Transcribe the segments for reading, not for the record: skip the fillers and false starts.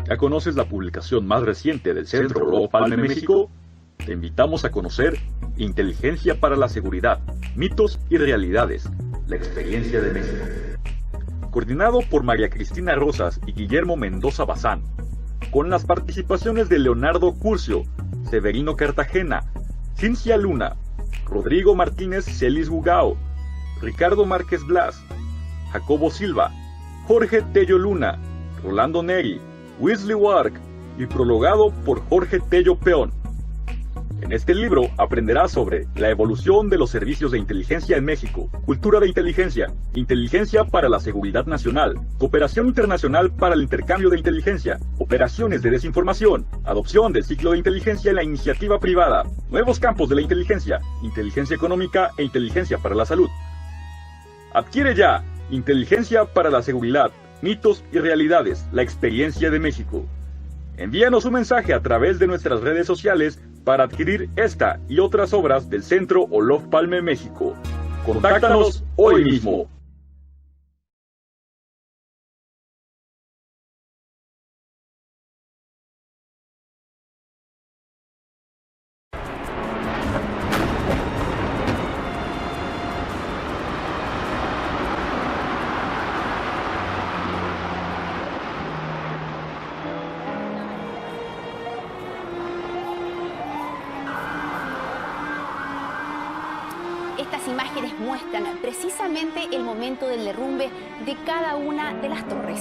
¿Ya conoces la publicación más reciente del Centro Olof Palme México? Te invitamos a conocer Inteligencia para la Seguridad, Mitos y Realidades, la experiencia de México. Coordinado por María Cristina Rosas y Guillermo Mendoza Bazán, con las participaciones de Leonardo Curcio, Severino Cartagena, Cincia Luna, Rodrigo Martínez Celis Gugao, Ricardo Márquez Blas, Jacobo Silva, Jorge Tello Luna, Rolando Neri, Wesley Wark y prologado por Jorge Tello Peón. En este libro aprenderás sobre la evolución de los servicios de inteligencia en México, cultura de inteligencia, inteligencia para la seguridad nacional, cooperación internacional para el intercambio de inteligencia, operaciones de desinformación, adopción del ciclo de inteligencia en la iniciativa privada, nuevos campos de la inteligencia, inteligencia económica e inteligencia para la salud. Adquiere ya Inteligencia para la Seguridad, Mitos y Realidades, la experiencia de México. Envíanos un mensaje a través de nuestras redes sociales para adquirir esta y otras obras del Centro Olof Palme México. Contáctanos hoy mismo. Estas imágenes muestran precisamente el momento del derrumbe de cada una de las torres.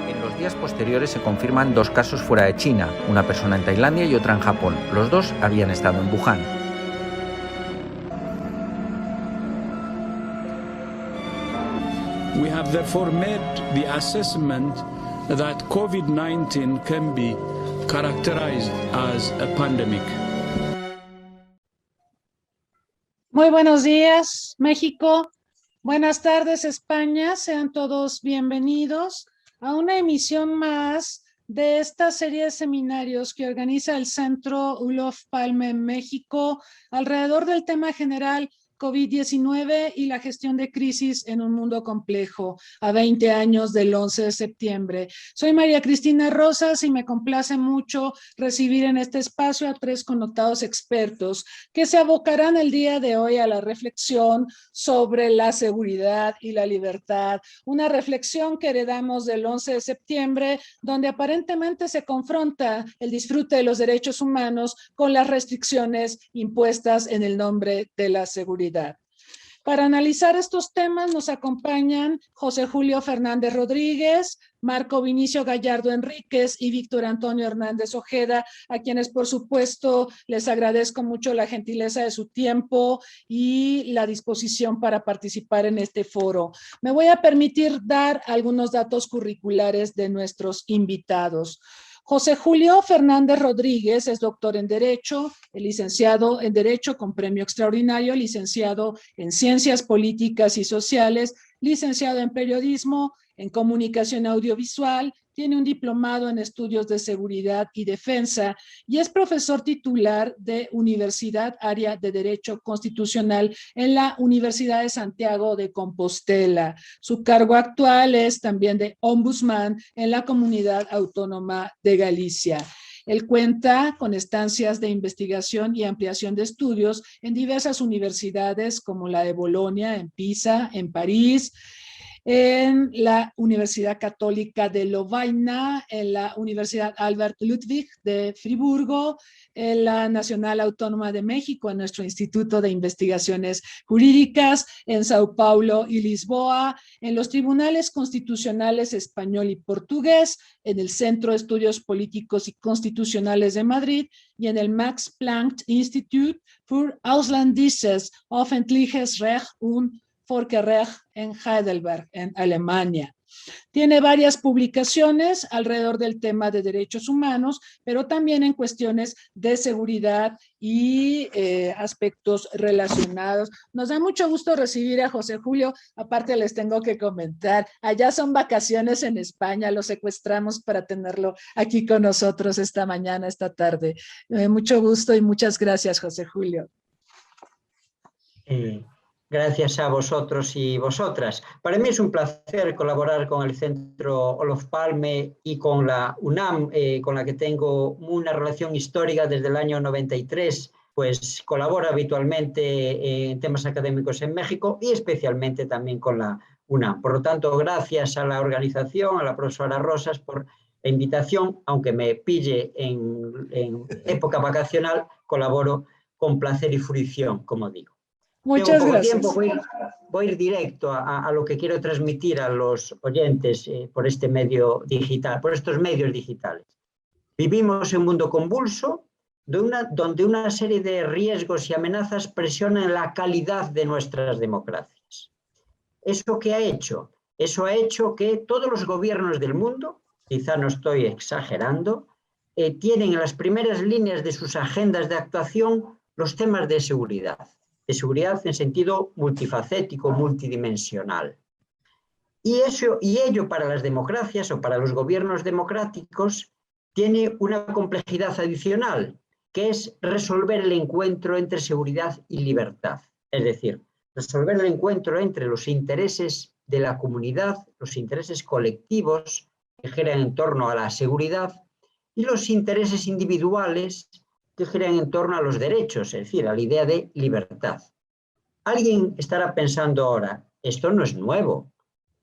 En los días posteriores se confirman 2 casos fuera de China, una persona en Tailandia y otra en Japón. Los 2 habían estado en Wuhan. We have therefore made the assessment that COVID-19 can be characterized as a pandemic. Muy buenos días, México. Buenas tardes, España. Sean todos bienvenidos a una emisión más de esta serie de seminarios que organiza el Centro Olof Palme en México alrededor del tema general COVID-19 y la gestión de crisis en un mundo complejo, a 20 años del 11 de septiembre. Soy María Cristina Rosas y me complace mucho recibir en este espacio a 3 connotados expertos que se abocarán el día de hoy a la reflexión sobre la seguridad y la libertad, una reflexión que heredamos del 11 de septiembre, donde aparentemente se confronta el disfrute de los derechos humanos con las restricciones impuestas en el nombre de la seguridad. Para analizar estos temas nos acompañan José Julio Fernández Rodríguez, Marco Vinicio Gallardo Enríquez y Víctor Antonio Hernández Ojeda, a quienes por supuesto les agradezco mucho la gentileza de su tiempo y la disposición para participar en este foro. Me voy a permitir dar algunos datos curriculares de nuestros invitados. José Julio Fernández Rodríguez es doctor en Derecho, licenciado en Derecho con premio extraordinario, licenciado en Ciencias Políticas y Sociales, licenciado en Periodismo, en Comunicación Audiovisual, tiene un diplomado en Estudios de Seguridad y Defensa y es profesor titular de Universidad Área de Derecho Constitucional en la Universidad de Santiago de Compostela. Su cargo actual es también de ombudsman en la Comunidad Autónoma de Galicia. Él cuenta con estancias de investigación y ampliación de estudios en diversas universidades como la de Bolonia, en Pisa, en París, en la Universidad Católica de Lovaina, en la Universidad Albert Ludwig de Friburgo, en la Nacional Autónoma de México, en nuestro Instituto de Investigaciones Jurídicas, en Sao Paulo y Lisboa, en los Tribunales Constitucionales Español y Portugués, en el Centro de Estudios Políticos y Constitucionales de Madrid y en el Max Planck Institute für Ausländisches Öffentliches Recht und Völkerrecht en Heidelberg, en Alemania. Tiene varias publicaciones alrededor del tema de derechos humanos, pero también en cuestiones de seguridad y aspectos relacionados. Nos da mucho gusto recibir a José Julio. Aparte les tengo que comentar, allá son vacaciones en España, lo secuestramos para tenerlo aquí con nosotros esta mañana, esta tarde. Mucho gusto y muchas gracias, José Julio. Gracias a vosotros y vosotras. Para mí es un placer colaborar con el Centro Olof Palme y con la UNAM, con la que tengo una relación histórica desde el año 93, pues colaboro habitualmente en temas académicos en México y especialmente también con la UNAM. Por lo tanto, gracias a la organización, a la profesora Rosas por la invitación, aunque me pille en época vacacional, colaboro con placer y fruición, como digo. Muchas Tengo poco gracias. tiempo, voy a ir directo a lo que quiero transmitir a los oyentes por este medio digital, por estos medios digitales. Vivimos en un mundo convulso donde una serie de riesgos y amenazas presionan la calidad de nuestras democracias. ¿Eso qué ha hecho? Eso ha hecho que todos los gobiernos del mundo, quizá no estoy exagerando, tienen en las primeras líneas de sus agendas de actuación los temas de seguridad en sentido multifacético, multidimensional. Y ello para las democracias o para los gobiernos democráticos tiene una complejidad adicional, que es resolver el encuentro entre seguridad y libertad. Es decir, resolver el encuentro entre los intereses de la comunidad, los intereses colectivos que giran en torno a la seguridad y los intereses individuales que giran en torno a los derechos, es decir, a la idea de libertad. Alguien estará pensando ahora, esto no es nuevo.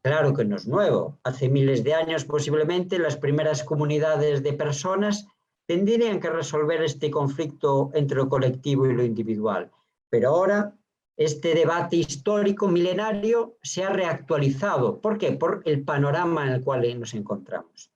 Claro que no es nuevo. Hace miles de años posiblemente las primeras comunidades de personas tendrían que resolver este conflicto entre lo colectivo y lo individual. Pero ahora este debate histórico milenario se ha reactualizado. ¿Por qué? Por el panorama en el cual nos encontramos.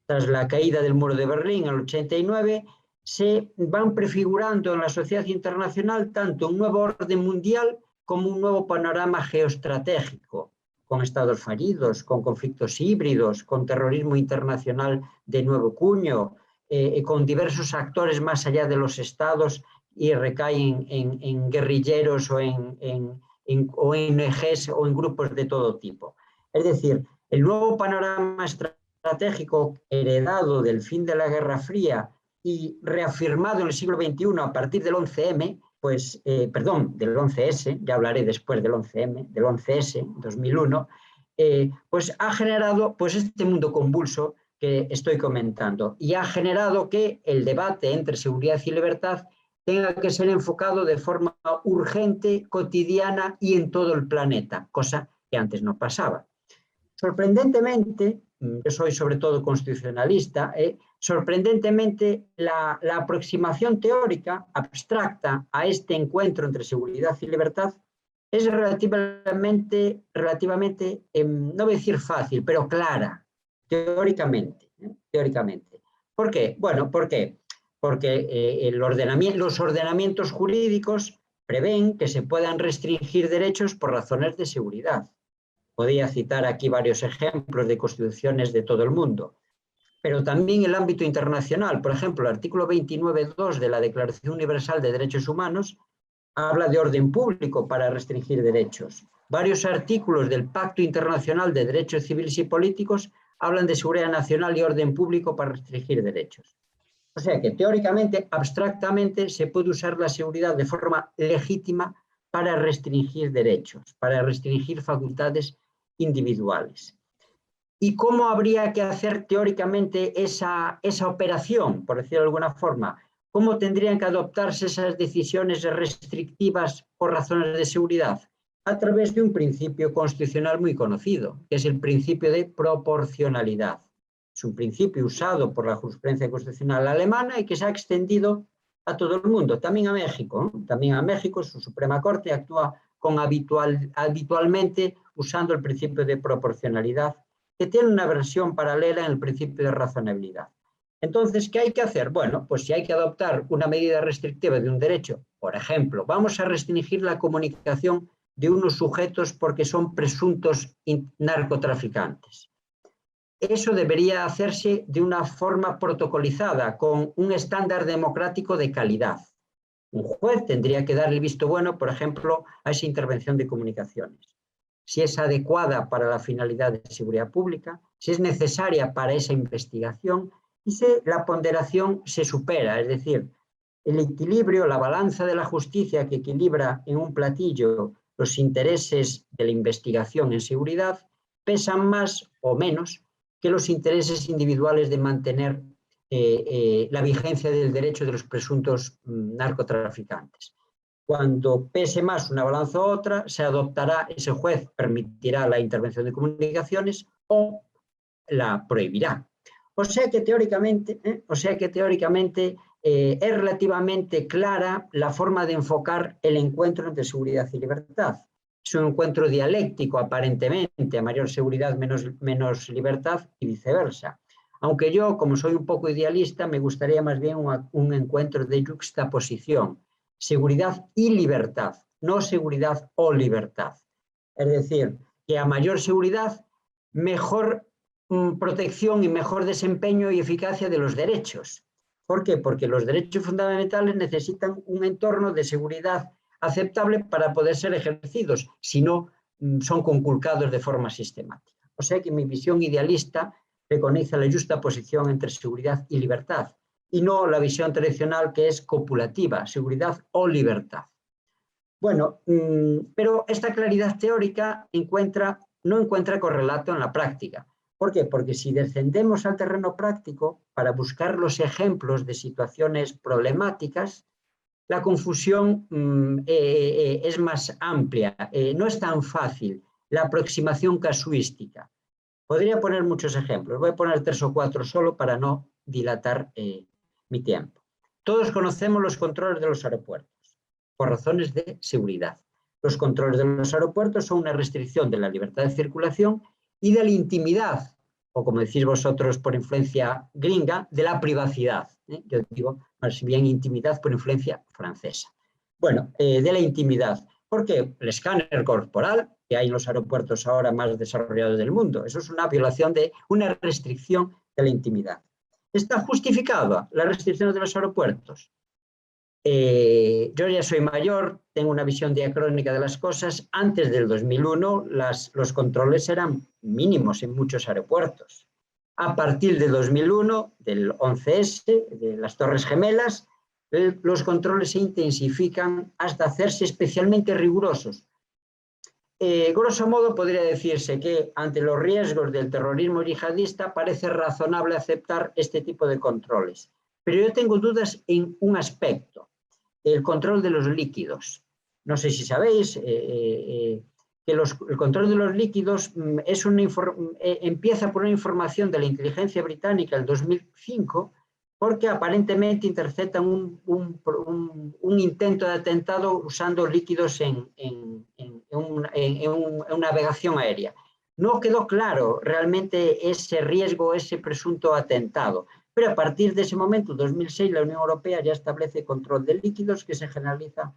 Tras la caída del muro de Berlín en el 89, se van prefigurando en la sociedad internacional tanto un nuevo orden mundial como un nuevo panorama geoestratégico, con estados fallidos, con conflictos híbridos, con terrorismo internacional de nuevo cuño, con diversos actores más allá de los estados y recaen en guerrilleros o en ONGs o en grupos de todo tipo. Es decir, el nuevo panorama estratégico heredado del fin de la Guerra Fría y reafirmado en el siglo XXI a partir del 11M, pues, del 11S, ya hablaré después del 11M, del 11S, 2001, pues ha generado pues, este mundo convulso que estoy comentando y ha generado que el debate entre seguridad y libertad tenga que ser enfocado de forma urgente, cotidiana y en todo el planeta, cosa que antes no pasaba. Sorprendentemente, yo soy sobre todo constitucionalista, sorprendentemente la aproximación teórica abstracta a este encuentro entre seguridad y libertad es relativamente no voy a decir fácil, pero clara, teóricamente. ¿Por qué? Bueno, ¿por qué? Porque los ordenamientos jurídicos prevén que se puedan restringir derechos por razones de seguridad. Podría citar aquí varios ejemplos de constituciones de todo el mundo, pero también el ámbito internacional. Por ejemplo, el artículo 29.2 de la Declaración Universal de Derechos Humanos habla de orden público para restringir derechos. Varios artículos del Pacto Internacional de Derechos Civiles y Políticos hablan de seguridad nacional y orden público para restringir derechos. O sea que teóricamente, abstractamente, se puede usar la seguridad de forma legítima para restringir derechos, para restringir facultades individuales. ¿Y cómo habría que hacer teóricamente esa operación, por decirlo de alguna forma? ¿Cómo tendrían que adoptarse esas decisiones restrictivas por razones de seguridad? A través de un principio constitucional muy conocido, que es el principio de proporcionalidad. Es un principio usado por la jurisprudencia constitucional alemana y que se ha extendido a todo el mundo, también a México. También a México, su Suprema Corte actúa habitualmente usando el principio de proporcionalidad, que tiene una versión paralela en el principio de razonabilidad. Entonces, ¿qué hay que hacer? Bueno, pues si hay que adoptar una medida restrictiva de un derecho, por ejemplo, vamos a restringir la comunicación de unos sujetos porque son presuntos narcotraficantes. eso debería hacerse de una forma protocolizada, con un estándar democrático de calidad. Un juez tendría que dar el visto bueno, por ejemplo, a esa intervención de comunicaciones. Si es adecuada para la finalidad de seguridad pública, si es necesaria para esa investigación y si la ponderación se supera, es decir, el equilibrio, la balanza de la justicia que equilibra en un platillo los intereses de la investigación en seguridad pesan más o menos que los intereses individuales de mantener la vigencia del derecho de los presuntos narcotraficantes. Cuando pese más una balanza u otra, se adoptará, ese juez permitirá la intervención de comunicaciones o la prohibirá. O sea que teóricamente es relativamente clara la forma de enfocar el encuentro entre seguridad y libertad. Es un encuentro dialéctico, aparentemente, a mayor seguridad, menos libertad y viceversa. Aunque yo, como soy un poco idealista, me gustaría más bien un encuentro de yuxtaposición. Seguridad y libertad, no seguridad o libertad. Es decir, que a mayor seguridad, mejor protección y mejor desempeño y eficacia de los derechos. ¿Por qué? Porque los derechos fundamentales necesitan un entorno de seguridad aceptable para poder ser ejercidos, si no son conculcados de forma sistemática. O sea que mi visión idealista preconiza la justa posición entre seguridad y libertad, y no la visión tradicional que es copulativa, seguridad o libertad. Bueno, pero esta claridad teórica no encuentra correlato en la práctica. ¿Por qué? Porque si descendemos al terreno práctico para buscar los ejemplos de situaciones problemáticas, la confusión es más amplia, no es tan fácil la aproximación casuística. Podría poner muchos ejemplos, voy a poner 3 o 4 solo para no dilatar mi tiempo. Todos conocemos los controles de los aeropuertos, por razones de seguridad. Los controles de los aeropuertos son una restricción de la libertad de circulación y de la intimidad, o como decís vosotros por influencia gringa, de la privacidad. Yo digo más bien intimidad por influencia francesa. Bueno, de la intimidad. ¿Por qué? El escáner corporal que hay en los aeropuertos ahora más desarrollados del mundo. Eso es una violación de una restricción de la intimidad. ¿Está justificada la restricción de los aeropuertos? Yo ya soy mayor, tengo una visión diacrónica de las cosas. Antes del 2001 los controles eran mínimos en muchos aeropuertos. A partir del 2001, del 11S, de las Torres Gemelas, los controles se intensifican hasta hacerse especialmente rigurosos. Grosso modo podría decirse que ante los riesgos del terrorismo yihadista parece razonable aceptar este tipo de controles. Pero yo tengo dudas en un aspecto, el control de los líquidos. No sé si sabéis que el control de los líquidos empieza por una información de la inteligencia británica en 2005, porque aparentemente interceptan un intento de atentado usando líquidos en navegación aérea. No quedó claro realmente ese riesgo, ese presunto atentado. Pero a partir de ese momento, 2006, la Unión Europea ya establece control de líquidos que se generaliza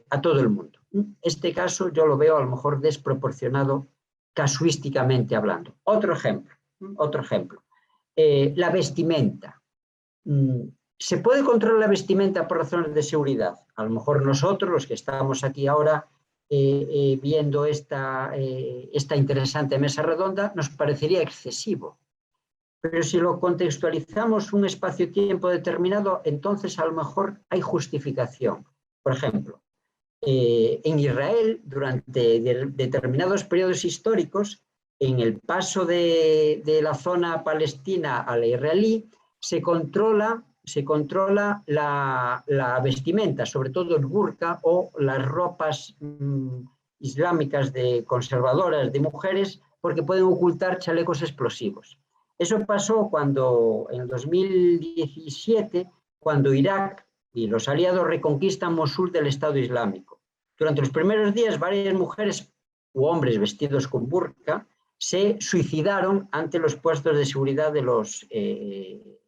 a todo el mundo. Este caso yo lo veo a lo mejor desproporcionado casuísticamente hablando. Otro ejemplo. La vestimenta. ¿Se puede controlar la vestimenta por razones de seguridad? A lo mejor nosotros, los que estamos aquí ahora viendo esta interesante mesa redonda, nos parecería excesivo. Pero si lo contextualizamos un espacio-tiempo determinado, entonces a lo mejor hay justificación. Por ejemplo, en Israel, durante determinados periodos históricos, en el paso de la zona palestina a la israelí, se controla la vestimenta, sobre todo el burka o las ropas islámicas conservadoras de mujeres, porque pueden ocultar chalecos explosivos. Eso pasó en el 2017, cuando Irak y los aliados reconquistan Mosul del Estado Islámico. Durante los primeros días, varias mujeres u hombres vestidos con burka se suicidaron ante los puestos de seguridad de los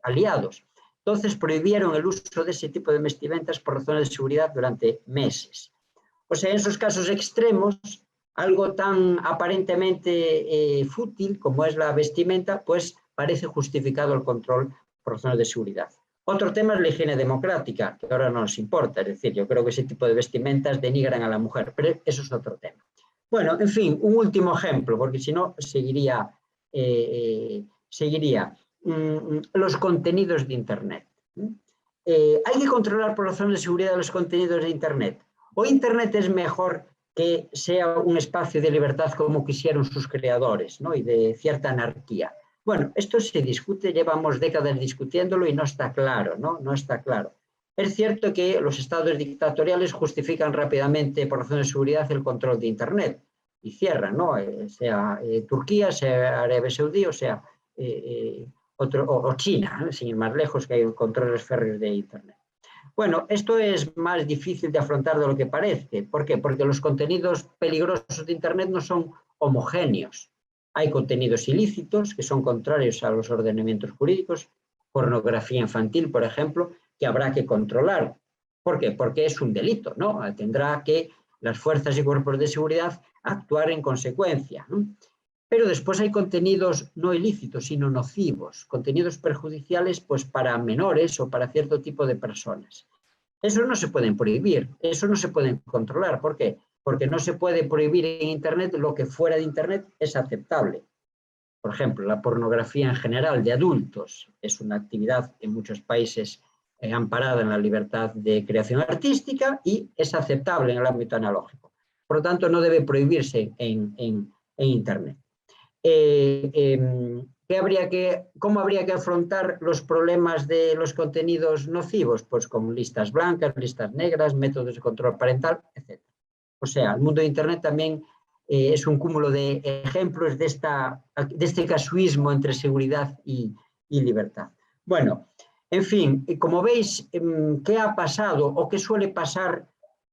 aliados. Entonces prohibieron el uso de ese tipo de vestimentas por razones de seguridad durante meses. O sea, en esos casos extremos, algo tan aparentemente fútil como es la vestimenta, pues parece justificado el control por razones de seguridad. Otro tema es la higiene democrática, que ahora no nos importa, es decir, yo creo que ese tipo de vestimentas denigran a la mujer, pero eso es otro tema. Bueno, en fin, un último ejemplo, porque si no seguiría los contenidos de Internet. Hay que controlar por razones de seguridad los contenidos de Internet. ¿O Internet es mejor que sea un espacio de libertad como quisieron sus creadores, ¿no? Y de cierta anarquía? Bueno, esto se discute, llevamos décadas discutiéndolo y no está claro, ¿no? No está claro. Es cierto que los estados dictatoriales justifican rápidamente por razones de seguridad el control de Internet y cierran, ¿no? Sea Turquía, sea Arabia Saudí, o sea o China, ¿no? Sin ir más lejos, que hay controles férreos de Internet. Bueno, esto es más difícil de afrontar de lo que parece. ¿Por qué? Porque los contenidos peligrosos de Internet no son homogéneos. Hay contenidos ilícitos que son contrarios a los ordenamientos jurídicos, pornografía infantil, por ejemplo, que habrá que controlar. ¿Por qué? Porque es un delito, ¿no? Tendrá que las fuerzas y cuerpos de seguridad actuar en consecuencia, ¿no? Pero después hay contenidos no ilícitos, sino nocivos, contenidos perjudiciales pues, para menores o para cierto tipo de personas. Eso no se pueden prohibir, eso no se puede controlar. ¿Por qué? Porque no se puede prohibir en Internet lo que fuera de Internet es aceptable. Por ejemplo, la pornografía en general de adultos es una actividad en muchos países amparada en la libertad de creación artística y es aceptable en el ámbito analógico. Por lo tanto, no debe prohibirse en Internet. ¿Cómo habría que afrontar los problemas de los contenidos nocivos? Pues con listas blancas, listas negras, métodos de control parental, etc. O sea, el mundo de Internet también es un cúmulo de ejemplos de este casuismo entre seguridad y libertad. Bueno, en fin, como veis, ¿qué ha pasado o qué suele pasar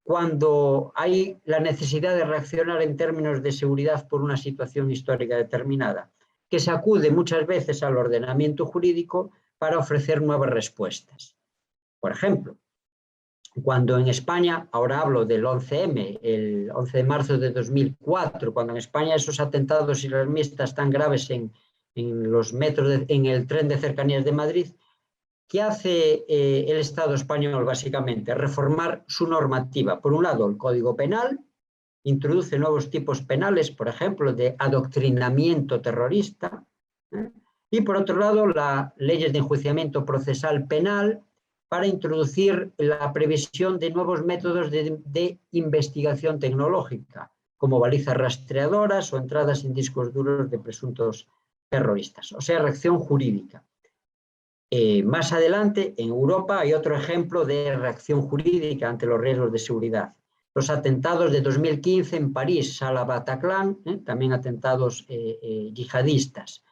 cuando hay la necesidad de reaccionar en términos de seguridad por una situación histórica determinada? Que se acude muchas veces al ordenamiento jurídico para ofrecer nuevas respuestas. Por ejemplo, cuando en España, ahora hablo del 11M, el 11 de marzo de 2004, cuando en España esos atentados islamistas tan graves en los metros, en el tren de cercanías de Madrid, ¿qué hace el Estado español básicamente? Reformar su normativa. Por un lado, el Código Penal, introduce nuevos tipos penales, por ejemplo, de adoctrinamiento terrorista, y por otro lado, las leyes de enjuiciamiento procesal penal para introducir la previsión de nuevos métodos de investigación tecnológica, como balizas rastreadoras o entradas en discos duros de presuntos terroristas, o sea, reacción jurídica. Más adelante, en Europa, hay otro ejemplo de reacción jurídica ante los riesgos de seguridad. Los atentados de 2015 en París, Salah Bataclan, también atentados yihadistas.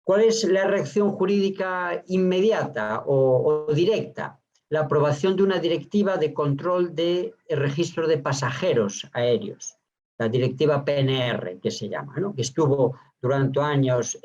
¿Cuál es la reacción jurídica inmediata o directa? La aprobación de una directiva de control de registro de pasajeros aéreos, la directiva PNR, que se llama, ¿no? Que estuvo durante años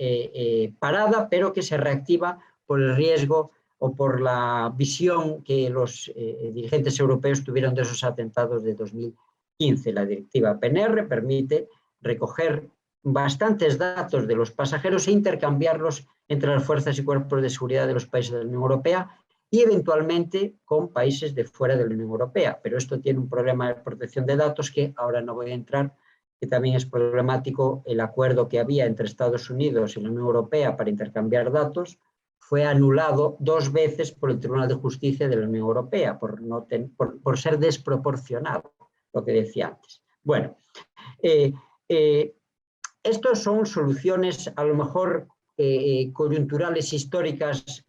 parada, pero que se reactiva por el riesgo o por la visión que los dirigentes europeos tuvieron de esos atentados de 2015. La directiva PNR permite recoger bastantes datos de los pasajeros e intercambiarlos entre las fuerzas y cuerpos de seguridad de los países de la Unión Europea y eventualmente con países de fuera de la Unión Europea. Pero esto tiene un problema de protección de datos que ahora no voy a entrar, que también es problemático. El acuerdo que había entre Estados Unidos y la Unión Europea para intercambiar datos fue anulado 2 veces por el Tribunal de Justicia de la Unión Europea por ser desproporcionado, lo que decía antes. Bueno, estos son soluciones a lo mejor coyunturales históricas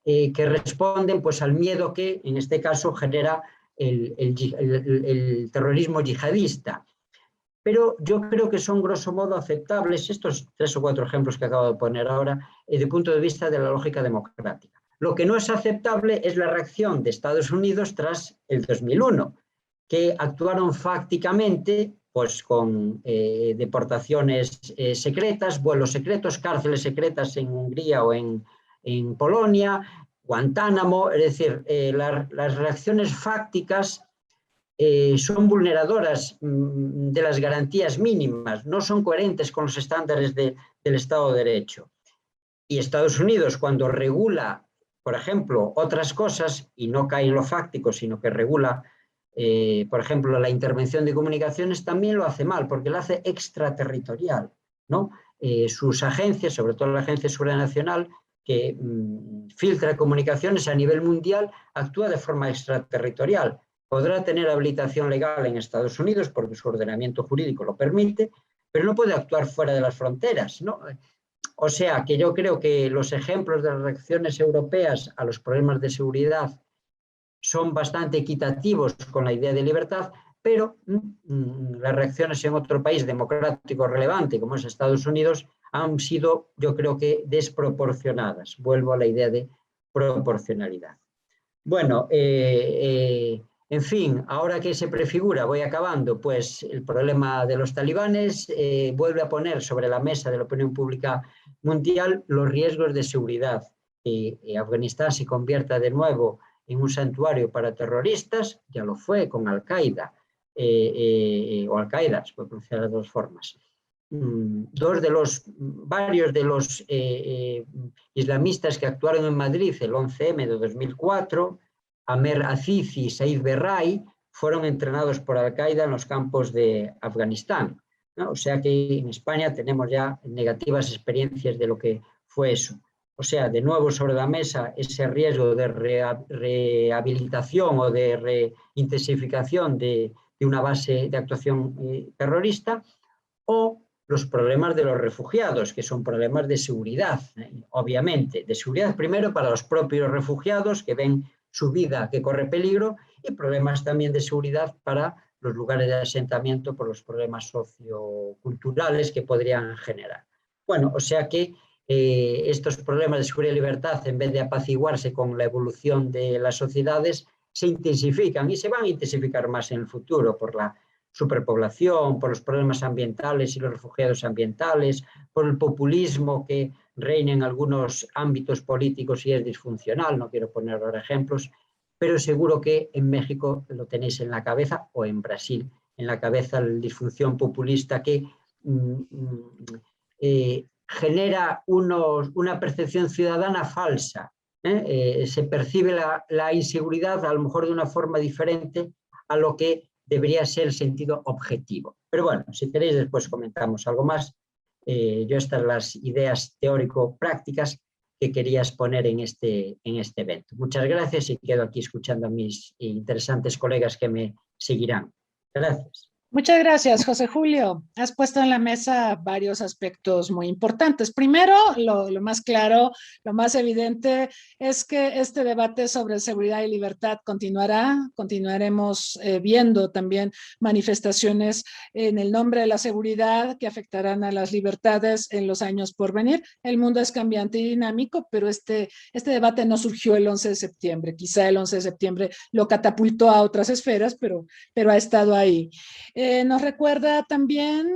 que responden pues, al miedo que en este caso genera el terrorismo yihadista. Pero yo creo que son grosso modo aceptables estos 3 o 4 ejemplos que acabo de poner ahora desde el punto de vista de la lógica democrática. Lo que no es aceptable es la reacción de Estados Unidos tras el 2001, que actuaron fácticamente pues, con deportaciones secretas, vuelos secretos, cárceles secretas en Hungría o en Polonia, Guantánamo, es decir, las reacciones fácticas son vulneradoras de las garantías mínimas, no son coherentes con los estándares del Estado de Derecho. Y Estados Unidos, cuando regula, por ejemplo, otras cosas, y no cae en lo fáctico, sino que regula, por ejemplo, la intervención de comunicaciones, también lo hace mal, porque lo hace extraterritorial, ¿no? Sus agencias, sobre todo la Agencia de Seguridad Nacional, que filtra comunicaciones a nivel mundial, actúa de forma extraterritorial. Podrá tener habilitación legal en Estados Unidos porque su ordenamiento jurídico lo permite, pero no puede actuar fuera de las fronteras, ¿no? O sea, que yo creo que los ejemplos de las reacciones europeas a los problemas de seguridad son bastante equitativos con la idea de libertad, pero las reacciones en otro país democrático relevante, como es Estados Unidos, han sido, yo creo que, desproporcionadas. Vuelvo a la idea de proporcionalidad. Bueno, en fin, ahora que se prefigura, voy acabando, pues el problema de los talibanes vuelve a poner sobre la mesa de la opinión pública mundial los riesgos de seguridad. Afganistán se convierta de nuevo en un santuario para terroristas, ya lo fue con Al-Qaeda, o Al-Qaeda, se puede pronunciar de dos formas. Varios de los islamistas que actuaron en Madrid el 11M de 2004, Amer Azizi y Said Berrai, fueron entrenados por Al-Qaeda en los campos de Afganistán, ¿no? O sea que en España tenemos ya negativas experiencias de lo que fue eso. O sea, de nuevo sobre la mesa ese riesgo de rehabilitación o de reintensificación de una base de actuación terrorista, o los problemas de los refugiados, que son problemas de seguridad, obviamente. De seguridad primero para los propios refugiados, que ven su vida que corre peligro, y problemas también de seguridad para los lugares de asentamiento por los problemas socioculturales que podrían generar. Bueno, o sea que estos problemas de seguridad y libertad, en vez de apaciguarse con la evolución de las sociedades, se intensifican y se van a intensificar más en el futuro por la superpoblación, por los problemas ambientales y los refugiados ambientales, por el populismo que reina en algunos ámbitos políticos y es disfuncional, no quiero poner ahora ejemplos, pero seguro que en México lo tenéis en la cabeza, o en Brasil en la cabeza, la disfunción populista que genera una percepción ciudadana falsa. Se percibe la inseguridad a lo mejor de una forma diferente a lo que debería ser el sentido objetivo. Pero bueno, si queréis después comentamos algo más. Yo estas las ideas teórico-prácticas que quería exponer en este evento. Muchas gracias y quedo aquí escuchando a mis interesantes colegas que me seguirán. Gracias. Muchas gracias, José Julio. Has puesto en la mesa varios aspectos muy importantes. Primero, lo más claro, lo más evidente es que este debate sobre seguridad y libertad continuará. Continuaremos viendo también manifestaciones en el nombre de la seguridad que afectarán a las libertades en los años por venir. El mundo es cambiante y dinámico, pero este debate no surgió el 11 de septiembre. Quizá el 11 de septiembre lo catapultó a otras esferas, pero ha estado ahí. Nos recuerda también,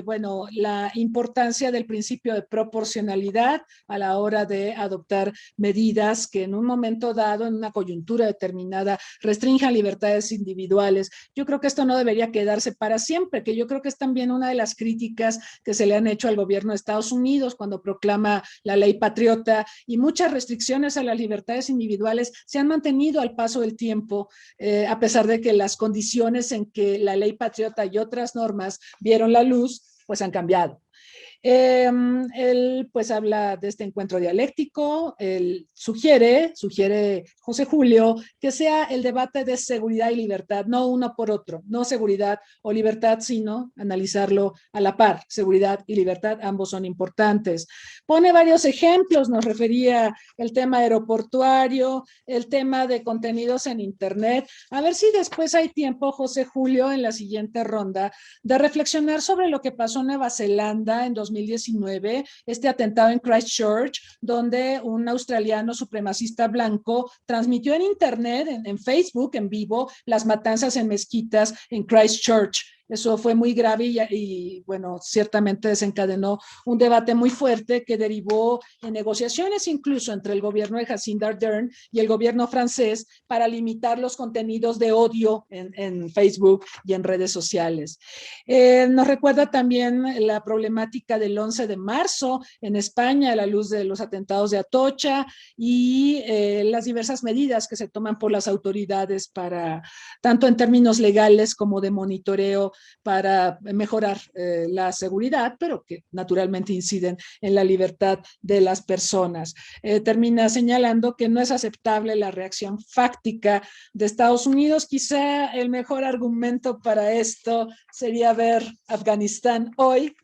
bueno, la importancia del principio de proporcionalidad a la hora de adoptar medidas que en un momento dado, en una coyuntura determinada, restrinjan libertades individuales. Yo creo que esto no debería quedarse para siempre, que yo creo que es también una de las críticas que se le han hecho al gobierno de Estados Unidos cuando proclama la ley patriota, y muchas restricciones a las libertades individuales se han mantenido al paso del tiempo, a pesar de que las condiciones en que la ley patriota y otras normas vieron la luz, pues han cambiado. Él pues habla de este encuentro dialéctico, él sugiere José Julio que sea el debate de seguridad y libertad, no uno por otro, no seguridad o libertad, sino analizarlo a la par. Seguridad y libertad, ambos son importantes. Pone varios ejemplos, nos refería el tema aeroportuario, el tema de contenidos en internet. A ver si después hay tiempo, José Julio, en la siguiente ronda, de reflexionar sobre lo que pasó en Nueva Zelanda en 2019, este atentado en Christchurch, donde un australiano supremacista blanco transmitió en internet, en Facebook, en vivo, las matanzas en mezquitas en Christchurch. Eso fue muy grave y, bueno, ciertamente desencadenó un debate muy fuerte que derivó en negociaciones incluso entre el gobierno de Jacinda Ardern y el gobierno francés para limitar los contenidos de odio en Facebook y en redes sociales. Nos recuerda también la problemática del 11 de marzo en España a la luz de los atentados de Atocha y las diversas medidas que se toman por las autoridades para, tanto en términos legales como de monitoreo, para mejorar la seguridad, pero que naturalmente inciden en la libertad de las personas. Termina señalando que no es aceptable la reacción fáctica de Estados Unidos. Quizá el mejor argumento para esto sería ver Afganistán hoy,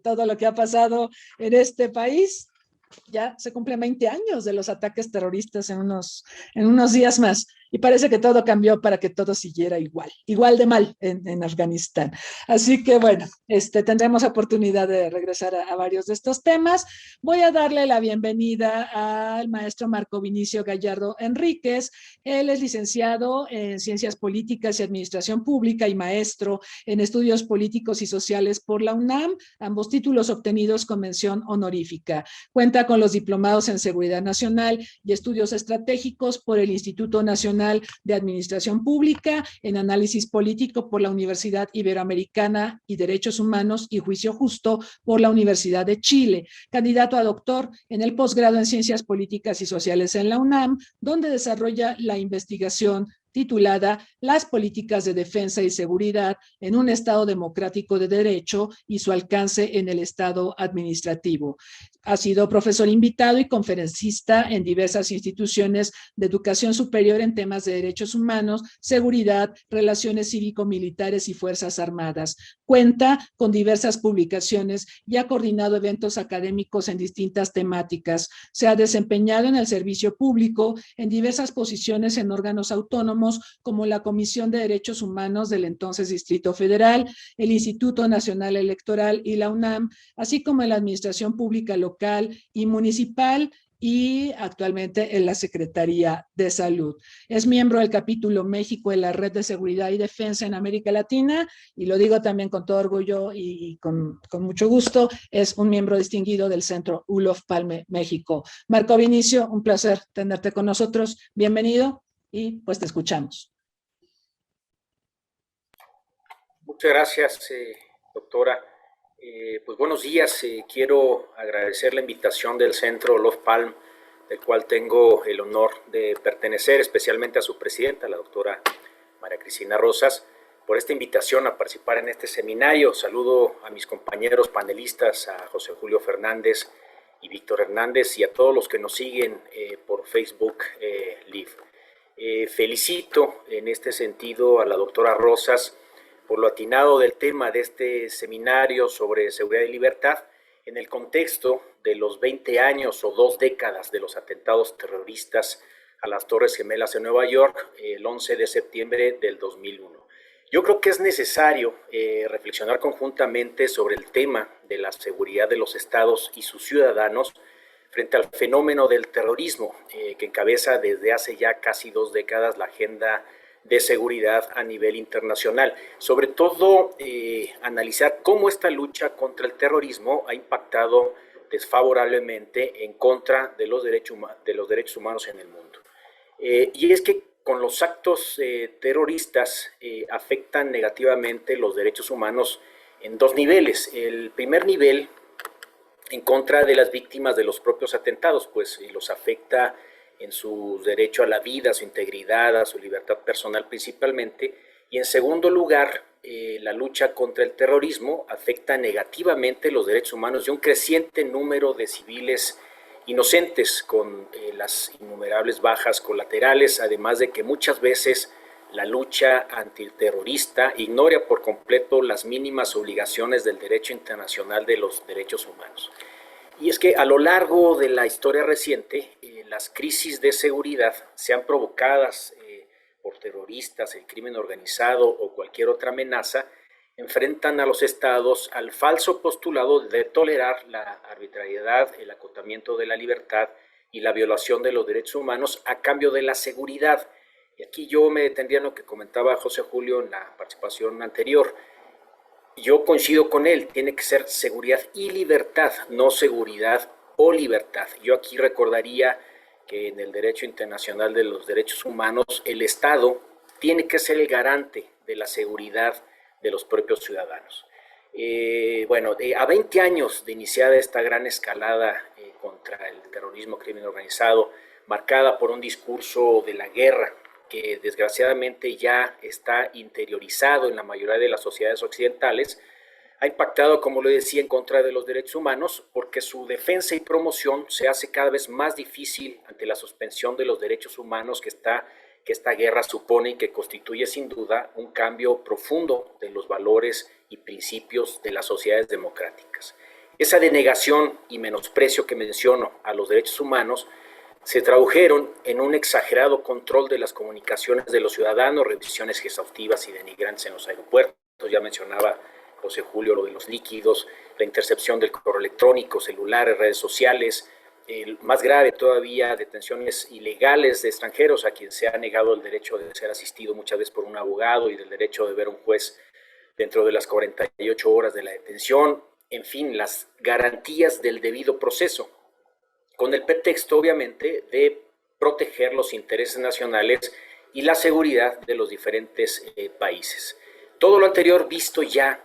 todo lo que ha pasado en este país. Ya se cumplen 20 años de los ataques terroristas en unos días más. Y parece que todo cambió para que todo siguiera igual de mal en Afganistán. Así que bueno, tendremos oportunidad de regresar a varios de estos temas. Voy a darle la bienvenida al maestro Marco Vinicio Gallardo Enríquez. Él es licenciado en Ciencias Políticas y Administración Pública y maestro en Estudios Políticos y Sociales por la UNAM, ambos títulos obtenidos con mención honorífica. Cuenta con los diplomados en Seguridad Nacional y Estudios Estratégicos por el Instituto Nacional de Administración Pública, en Análisis Político por la Universidad Iberoamericana y Derechos Humanos y Juicio Justo por la Universidad de Chile, candidato a doctor en el posgrado en Ciencias Políticas y Sociales en la UNAM, donde desarrolla la investigación titulada Las políticas de defensa y seguridad en un Estado democrático de derecho y su alcance en el Estado administrativo. Ha sido profesor invitado y conferencista en diversas instituciones de educación superior en temas de derechos humanos, seguridad, relaciones cívico-militares y fuerzas armadas. Cuenta con diversas publicaciones y ha coordinado eventos académicos en distintas temáticas. Se ha desempeñado en el servicio público en diversas posiciones en órganos autónomos como la Comisión de Derechos Humanos del entonces Distrito Federal, el Instituto Nacional Electoral y la UNAM, así como en la Administración Pública Local y Municipal y actualmente en la Secretaría de Salud. Es miembro del capítulo México de la Red de Seguridad y Defensa en América Latina y lo digo también con todo orgullo y con mucho gusto, es un miembro distinguido del Centro Olof Palme México. Marco Vinicio, un placer tenerte con nosotros. Bienvenido. Y pues te escuchamos. Muchas gracias, doctora. Pues buenos días. Quiero agradecer la invitación del Centro Olof Palme, del cual tengo el honor de pertenecer, especialmente a su presidenta, la doctora María Cristina Rosas, por esta invitación a participar en este seminario. Saludo a mis compañeros panelistas, a José Julio Fernández y Víctor Hernández, y a todos los que nos siguen por Facebook Live. Felicito en este sentido a la doctora Rosas por lo atinado del tema de este seminario sobre seguridad y libertad en el contexto de los 20 años o 2 décadas de los atentados terroristas a las Torres Gemelas en Nueva York el 11 de septiembre del 2001. Yo creo que es necesario reflexionar conjuntamente sobre el tema de la seguridad de los estados y sus ciudadanos frente al fenómeno del terrorismo que encabeza desde hace ya casi 2 décadas la agenda de seguridad a nivel internacional. Sobre todo, analizar cómo esta lucha contra el terrorismo ha impactado desfavorablemente en contra de los derechos humanos en el mundo. Y es que con los actos terroristas afectan negativamente los derechos humanos en 2 niveles. El primer nivel, en contra de las víctimas de los propios atentados, pues los afecta en su derecho a la vida, a su integridad, a su libertad personal principalmente. Y en segundo lugar, la lucha contra el terrorismo afecta negativamente los derechos humanos de un creciente número de civiles inocentes, con las innumerables bajas colaterales, además de que muchas veces la lucha antiterrorista ignora por completo las mínimas obligaciones del derecho internacional de los derechos humanos. Y es que a lo largo de la historia reciente, las crisis de seguridad, sean provocadas por terroristas, el crimen organizado o cualquier otra amenaza, enfrentan a los estados al falso postulado de tolerar la arbitrariedad, el acotamiento de la libertad y la violación de los derechos humanos a cambio de la seguridad. Y aquí yo me detendría en lo que comentaba José Julio en la participación anterior. yo coincido con él, tiene que ser seguridad y libertad, no seguridad o libertad. Yo aquí recordaría que en el derecho internacional de los derechos humanos, el Estado tiene que ser el garante de la seguridad de los propios ciudadanos. A 20 años de iniciada esta gran escalada contra el terrorismo, crimen organizado, marcada por un discurso de la guerra que desgraciadamente ya está interiorizado en la mayoría de las sociedades occidentales, ha impactado, como lo decía, en contra de los derechos humanos porque su defensa y promoción se hace cada vez más difícil ante la suspensión de los derechos humanos que esta guerra supone y que constituye sin duda un cambio profundo de los valores y principios de las sociedades democráticas. Esa denegación y menosprecio que menciono a los derechos humanos se tradujeron en un exagerado control de las comunicaciones de los ciudadanos, revisiones exhaustivas y denigrantes en los aeropuertos. Ya mencionaba José Julio lo de los líquidos, la intercepción del correo electrónico, celulares, redes sociales, más grave todavía, detenciones ilegales de extranjeros a quien se ha negado el derecho de ser asistido muchas veces por un abogado y del derecho de ver a un juez dentro de las 48 horas de la detención, en fin, las garantías del debido proceso, con el pretexto obviamente de proteger los intereses nacionales y la seguridad de los diferentes países. Todo lo anterior visto ya,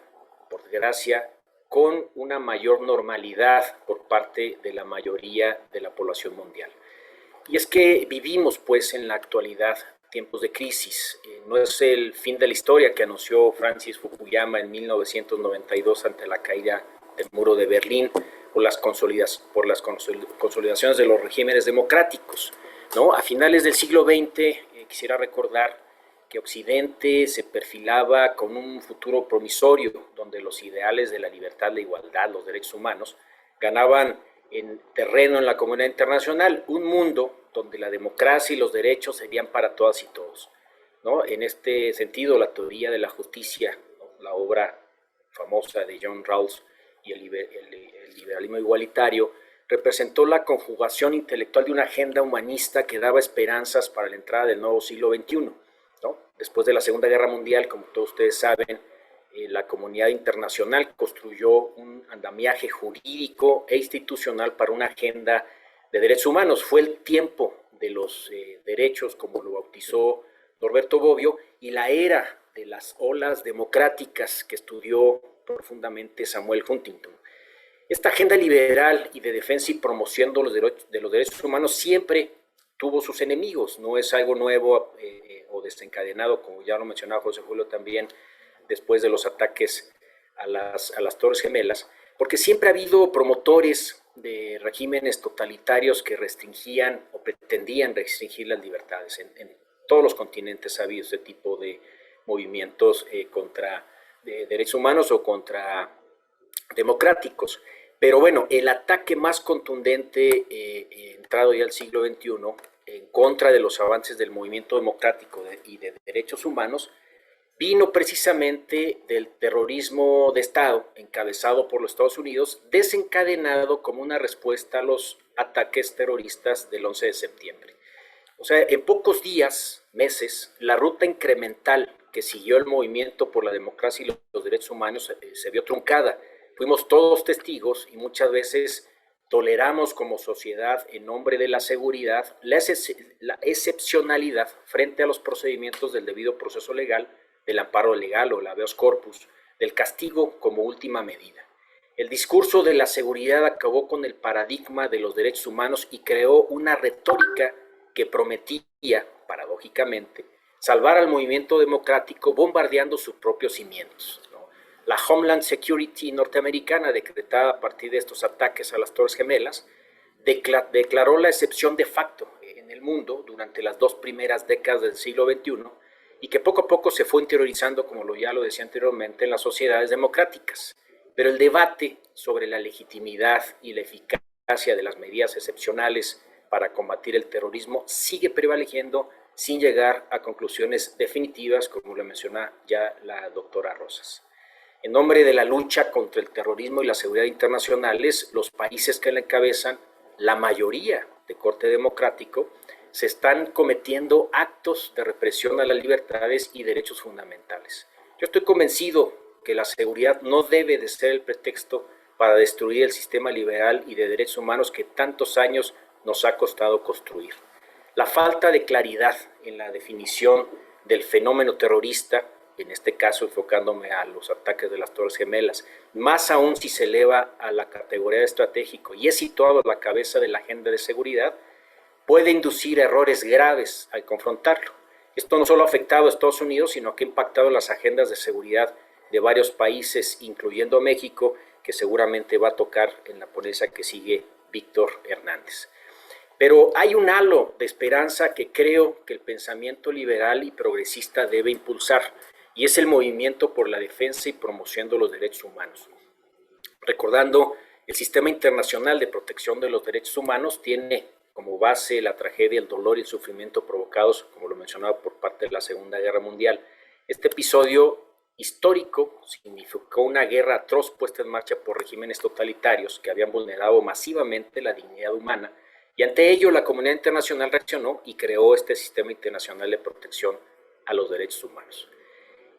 por desgracia, con una mayor normalidad por parte de la mayoría de la población mundial. Y es que vivimos pues en la actualidad tiempos de crisis. No es el fin de la historia que anunció Francis Fukuyama en 1992 ante la caída del muro de Berlín por las consolidaciones de los regímenes democráticos, ¿no? A finales del siglo XX, quisiera recordar que Occidente se perfilaba con un futuro promisorio donde los ideales de la libertad, la igualdad, los derechos humanos ganaban en terreno en la comunidad internacional, un mundo donde la democracia y los derechos serían para todas y todos, ¿no? En este sentido, la teoría de la justicia, ¿no?, la obra famosa de John Rawls y el liberalismo igualitario, representó la conjugación intelectual de una agenda humanista que daba esperanzas para la entrada del nuevo siglo XXI. ¿No? Después de la Segunda Guerra Mundial, como todos ustedes saben, la comunidad internacional construyó un andamiaje jurídico e institucional para una agenda de derechos humanos. Fue el tiempo de los derechos, como lo bautizó Norberto Bobbio, y la era de las olas democráticas que estudió profundamente Samuel Huntington. Esta agenda liberal y de defensa y promoción de los derechos humanos siempre tuvo sus enemigos, no es algo nuevo o desencadenado, como ya lo mencionaba José Julio también, después de los ataques a las Torres Gemelas, porque siempre ha habido promotores de regímenes totalitarios que restringían o pretendían restringir las libertades. En todos los continentes ha habido este tipo de movimientos contra derechos humanos o contra democráticos. Pero bueno, el ataque más contundente entrado ya al siglo XXI en contra de los avances del movimiento democrático y de derechos humanos vino precisamente del terrorismo de Estado encabezado por los Estados Unidos, desencadenado como una respuesta a los ataques terroristas del 11 de septiembre. O sea, en pocos días, meses, la ruta incremental que siguió el movimiento por la democracia y los derechos humanos se vio truncada. Fuimos todos testigos y muchas veces toleramos como sociedad, en nombre de la seguridad, la excepcionalidad frente a los procedimientos del debido proceso legal, del amparo legal o el habeas corpus, del castigo como última medida. El discurso de la seguridad acabó con el paradigma de los derechos humanos y creó una retórica que prometía, paradójicamente, salvar al movimiento democrático bombardeando sus propios cimientos. La Homeland Security norteamericana, decretada a partir de estos ataques a las Torres Gemelas, declaró la excepción de facto en el mundo durante las 2 primeras décadas del siglo XXI y que poco a poco se fue interiorizando, como ya lo decía anteriormente, en las sociedades democráticas. Pero el debate sobre la legitimidad y la eficacia de las medidas excepcionales para combatir el terrorismo sigue prevaleciendo sin llegar a conclusiones definitivas, como lo menciona ya la doctora Rosas. En nombre de la lucha contra el terrorismo y la seguridad internacionales, los países que la encabezan, la mayoría de corte democrático, se están cometiendo actos de represión a las libertades y derechos fundamentales. Yo estoy convencido que la seguridad no debe de ser el pretexto para destruir el sistema liberal y de derechos humanos que tantos años nos ha costado construir. La falta de claridad en la definición del fenómeno terrorista, en este caso enfocándome a los ataques de las Torres Gemelas, más aún si se eleva a la categoría de estratégico y es situado a la cabeza de la agenda de seguridad, puede inducir errores graves al confrontarlo. Esto no solo ha afectado a Estados Unidos, sino que ha impactado las agendas de seguridad de varios países, incluyendo México, que seguramente va a tocar en la ponencia que sigue Víctor Hernández. Pero hay un halo de esperanza que creo que el pensamiento liberal y progresista debe impulsar, y es el movimiento por la defensa y promoción de los derechos humanos. Recordando, el sistema internacional de protección de los derechos humanos tiene como base la tragedia, el dolor y el sufrimiento provocados, como lo mencionaba, por parte de la Segunda Guerra Mundial. Este episodio histórico significó una guerra atroz puesta en marcha por regímenes totalitarios que habían vulnerado masivamente la dignidad humana, y ante ello la comunidad internacional reaccionó y creó este sistema internacional de protección a los derechos humanos.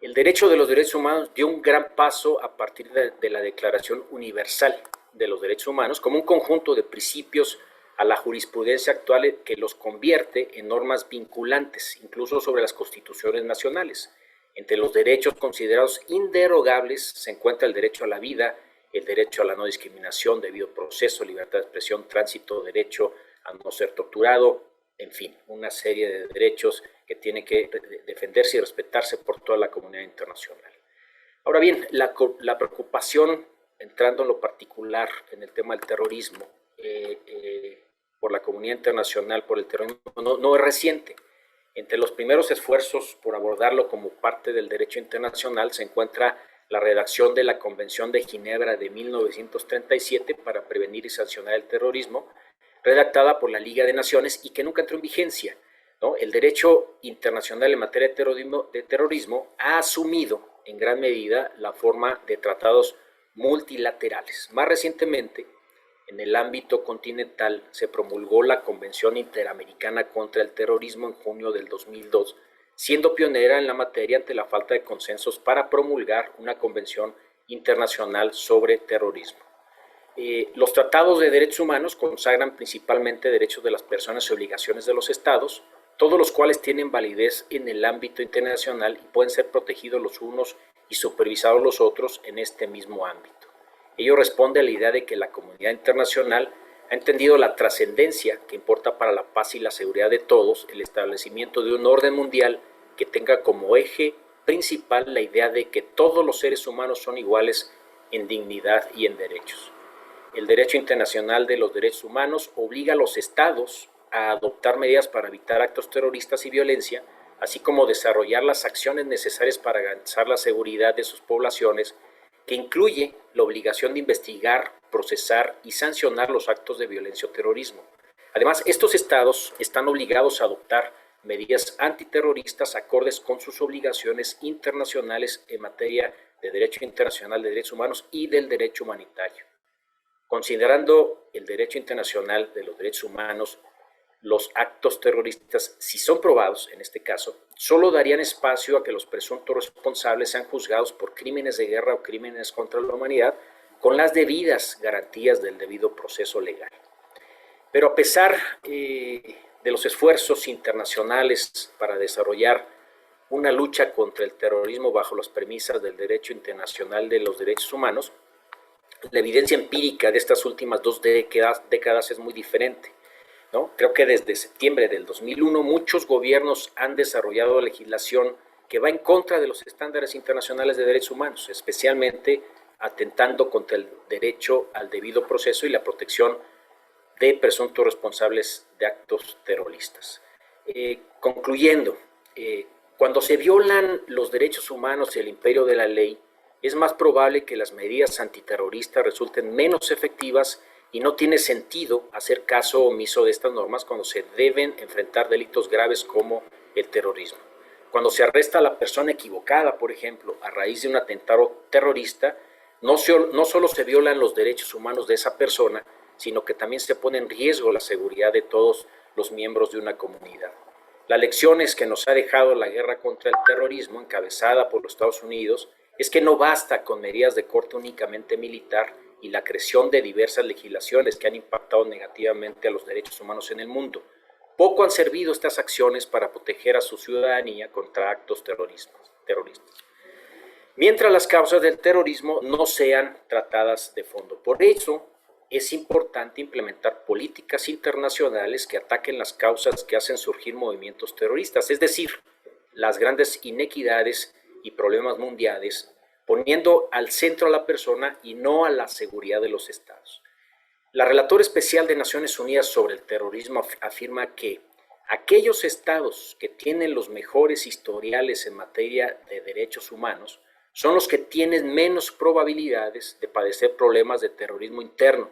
El derecho de los derechos humanos dio un gran paso a partir de la Declaración Universal de los Derechos Humanos como un conjunto de principios a la jurisprudencia actual que los convierte en normas vinculantes, incluso sobre las constituciones nacionales. Entre los derechos considerados inderogables se encuentra el derecho a la vida, el derecho a la no discriminación, debido proceso, libertad de expresión, tránsito, derecho a no ser torturado, en fin, una serie de derechos que tienen que defenderse y respetarse por toda la comunidad internacional. Ahora bien, la preocupación, entrando en lo particular en el tema del terrorismo, por la comunidad internacional, por el terrorismo, no es reciente. Entre los primeros esfuerzos por abordarlo como parte del derecho internacional se encuentra la redacción de la Convención de Ginebra de 1937 para prevenir y sancionar el terrorismo, redactada por la Liga de Naciones y que nunca entró en vigencia, ¿no? El derecho internacional en materia de terrorismo ha asumido en gran medida la forma de tratados multilaterales. Más recientemente, en el ámbito continental, se promulgó la Convención Interamericana contra el Terrorismo en junio del 2002, siendo pionera en la materia ante la falta de consensos para promulgar una convención internacional sobre terrorismo. Los tratados de derechos humanos consagran principalmente derechos de las personas y obligaciones de los estados, todos los cuales tienen validez en el ámbito internacional y pueden ser protegidos los unos y supervisados los otros en este mismo ámbito. Ello responde a la idea de que la comunidad internacional ha entendido la trascendencia que importa para la paz y la seguridad de todos el establecimiento de un orden mundial que tenga como eje principal la idea de que todos los seres humanos son iguales en dignidad y en derechos. El derecho internacional de los derechos humanos obliga a los estados a adoptar medidas para evitar actos terroristas y violencia, así como desarrollar las acciones necesarias para garantizar la seguridad de sus poblaciones, que incluye la obligación de investigar, procesar y sancionar los actos de violencia o terrorismo. Además, estos estados están obligados a adoptar medidas antiterroristas acordes con sus obligaciones internacionales en materia de derecho internacional de derechos humanos y del derecho humanitario. Considerando el derecho internacional de los derechos humanos, los actos terroristas, si son probados en este caso, solo darían espacio a que los presuntos responsables sean juzgados por crímenes de guerra o crímenes contra la humanidad con las debidas garantías del debido proceso legal. Pero a pesar de los esfuerzos internacionales para desarrollar una lucha contra el terrorismo bajo las premisas del derecho internacional de los derechos humanos, la evidencia empírica de estas últimas 2 décadas es muy diferente, ¿no? Creo que desde septiembre del 2001 muchos gobiernos han desarrollado legislación que va en contra de los estándares internacionales de derechos humanos, especialmente atentando contra el derecho al debido proceso y la protección de presuntos responsables de actos terroristas. Concluyendo, cuando se violan los derechos humanos y el imperio de la ley, es más probable que las medidas antiterroristas resulten menos efectivas y no tiene sentido hacer caso omiso de estas normas cuando se deben enfrentar delitos graves como el terrorismo. Cuando se arresta a la persona equivocada, por ejemplo, a raíz de un atentado terrorista, no solo se violan los derechos humanos de esa persona, sino que también se pone en riesgo la seguridad de todos los miembros de una comunidad. Las lecciones que nos ha dejado la guerra contra el terrorismo, encabezada por los Estados Unidos, es que no basta con medidas de corte únicamente militar y la creación de diversas legislaciones que han impactado negativamente a los derechos humanos en el mundo. Poco han servido estas acciones para proteger a su ciudadanía contra actos terroristas, mientras las causas del terrorismo no sean tratadas de fondo. Por eso es importante implementar políticas internacionales que ataquen las causas que hacen surgir movimientos terroristas, es decir, las grandes inequidades y problemas mundiales, poniendo al centro a la persona y no a la seguridad de los estados. La relatora especial de Naciones Unidas sobre el terrorismo afirma que aquellos estados que tienen los mejores historiales en materia de derechos humanos son los que tienen menos probabilidades de padecer problemas de terrorismo interno.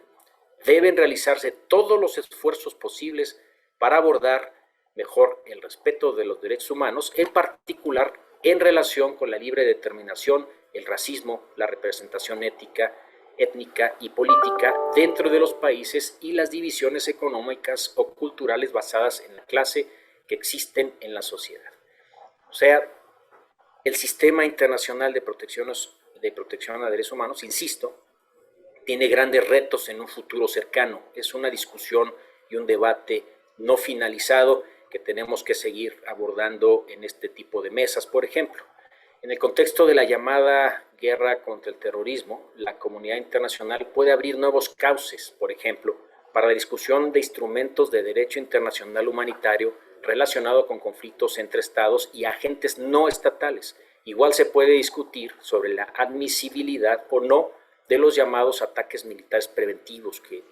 Deben realizarse todos los esfuerzos posibles para abordar mejor el respeto de los derechos humanos, en particular en relación con la libre determinación, el racismo, la representación étnica y política dentro de los países y las divisiones económicas o culturales basadas en la clase que existen en la sociedad. O sea, el sistema internacional de protección a derechos humanos, insisto, tiene grandes retos en un futuro cercano. Es una discusión y un debate no finalizado que tenemos que seguir abordando en este tipo de mesas. Por ejemplo, en el contexto de la llamada guerra contra el terrorismo, la comunidad internacional puede abrir nuevos cauces, por ejemplo, para la discusión de instrumentos de derecho internacional humanitario relacionado con conflictos entre estados y agentes no estatales. Igual se puede discutir sobre la admisibilidad o no de los llamados ataques militares preventivos que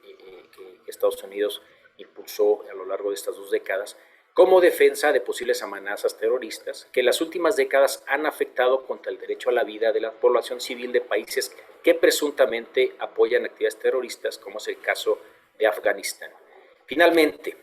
Estados Unidos impulsó a lo largo de estas 2 décadas, como defensa de posibles amenazas terroristas que en las últimas décadas han afectado contra el derecho a la vida de la población civil de países que presuntamente apoyan actividades terroristas, como es el caso de Afganistán. Finalmente,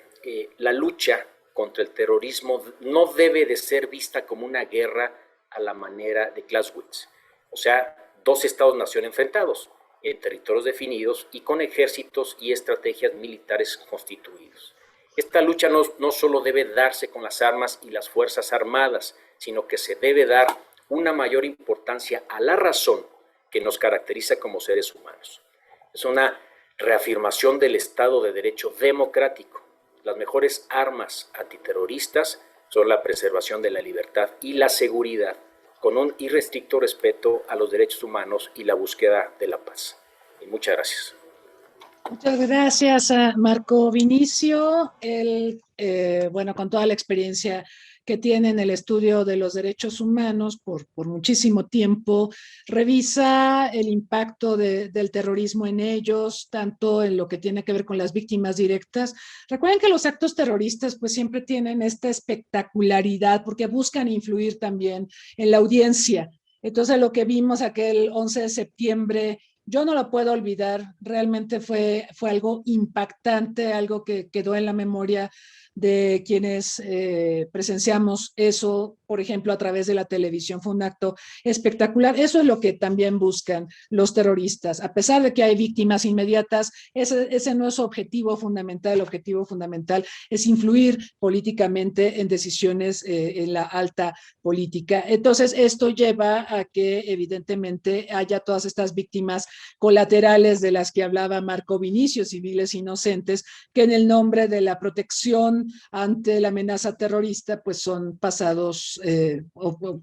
la lucha contra el terrorismo no debe de ser vista como una guerra a la manera de Clausewitz, o sea, 2 estados-nación enfrentados en territorios definidos y con ejércitos y estrategias militares constituidos. Esta lucha no solo debe darse con las armas y las fuerzas armadas, sino que se debe dar una mayor importancia a la razón que nos caracteriza como seres humanos. Es una reafirmación del Estado de Derecho democrático. Las mejores armas antiterroristas son la preservación de la libertad y la seguridad, con un irrestricto respeto a los derechos humanos y la búsqueda de la paz. Y muchas gracias. Muchas gracias a Marco Vinicio. Bueno, con toda la experiencia que tiene en el estudio de los derechos humanos por muchísimo tiempo, revisa el impacto del terrorismo en ellos, tanto en lo que tiene que ver con las víctimas directas. Recuerden que los actos terroristas pues siempre tienen esta espectacularidad porque buscan influir también en la audiencia. Entonces lo que vimos aquel 11 de septiembre, yo no lo puedo olvidar, realmente fue algo impactante, algo que quedó en la memoria de quienes presenciamos eso, por ejemplo, a través de la televisión. Fue un acto espectacular. Eso es lo que también buscan los terroristas. A pesar de que hay víctimas inmediatas, ese no es su objetivo fundamental. El objetivo fundamental es influir políticamente en decisiones en la alta política. Entonces, esto lleva a que evidentemente haya todas estas víctimas colaterales de las que hablaba Marco Vinicio, civiles inocentes, que en el nombre de la protección ante la amenaza terrorista, pues son pasados,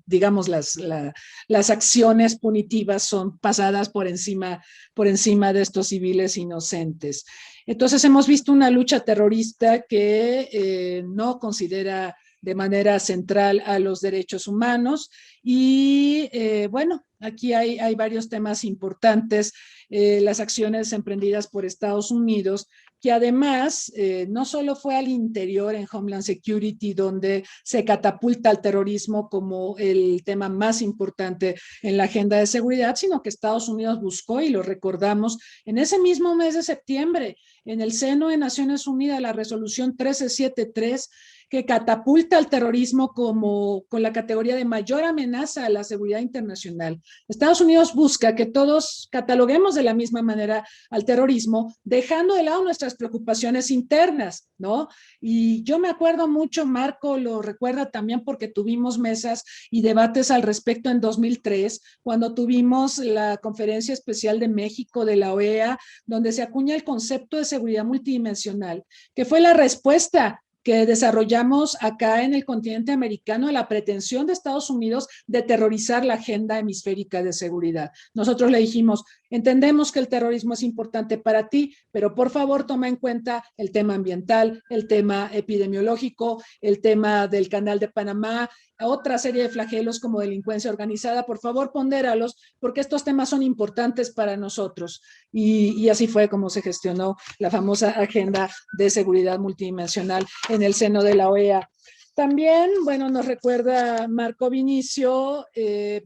digamos, las acciones punitivas son pasadas por encima de estos civiles inocentes. Entonces hemos visto una lucha terrorista que no considera de manera central a los derechos humanos y bueno, aquí hay varios temas importantes, las acciones emprendidas por Estados Unidos, que además no solo fue al interior en Homeland Security donde se catapulta el terrorismo como el tema más importante en la agenda de seguridad, sino que Estados Unidos buscó, y lo recordamos, en ese mismo mes de septiembre, en el seno de Naciones Unidas, la resolución 1373, que catapulta al terrorismo con la categoría de mayor amenaza a la seguridad internacional. Estados Unidos busca que todos cataloguemos de la misma manera al terrorismo, dejando de lado nuestras preocupaciones internas, ¿no? Y yo me acuerdo mucho, Marco lo recuerda también porque tuvimos mesas y debates al respecto en 2003, cuando tuvimos la Conferencia Especial de México de la OEA, donde se acuña el concepto de seguridad multidimensional, que fue la respuesta que desarrollamos acá en el continente americano a la pretensión de Estados Unidos de terrorizar la agenda hemisférica de seguridad. Nosotros le dijimos, entendemos que el terrorismo es importante para ti, pero por favor toma en cuenta el tema ambiental, el tema epidemiológico, el tema del Canal de Panamá, otra serie de flagelos como delincuencia organizada, por favor pondéralos, porque estos temas son importantes para nosotros. Y así fue como se gestionó la famosa agenda de seguridad multidimensional en el seno de la OEA. También, bueno, nos recuerda Marco Vinicio,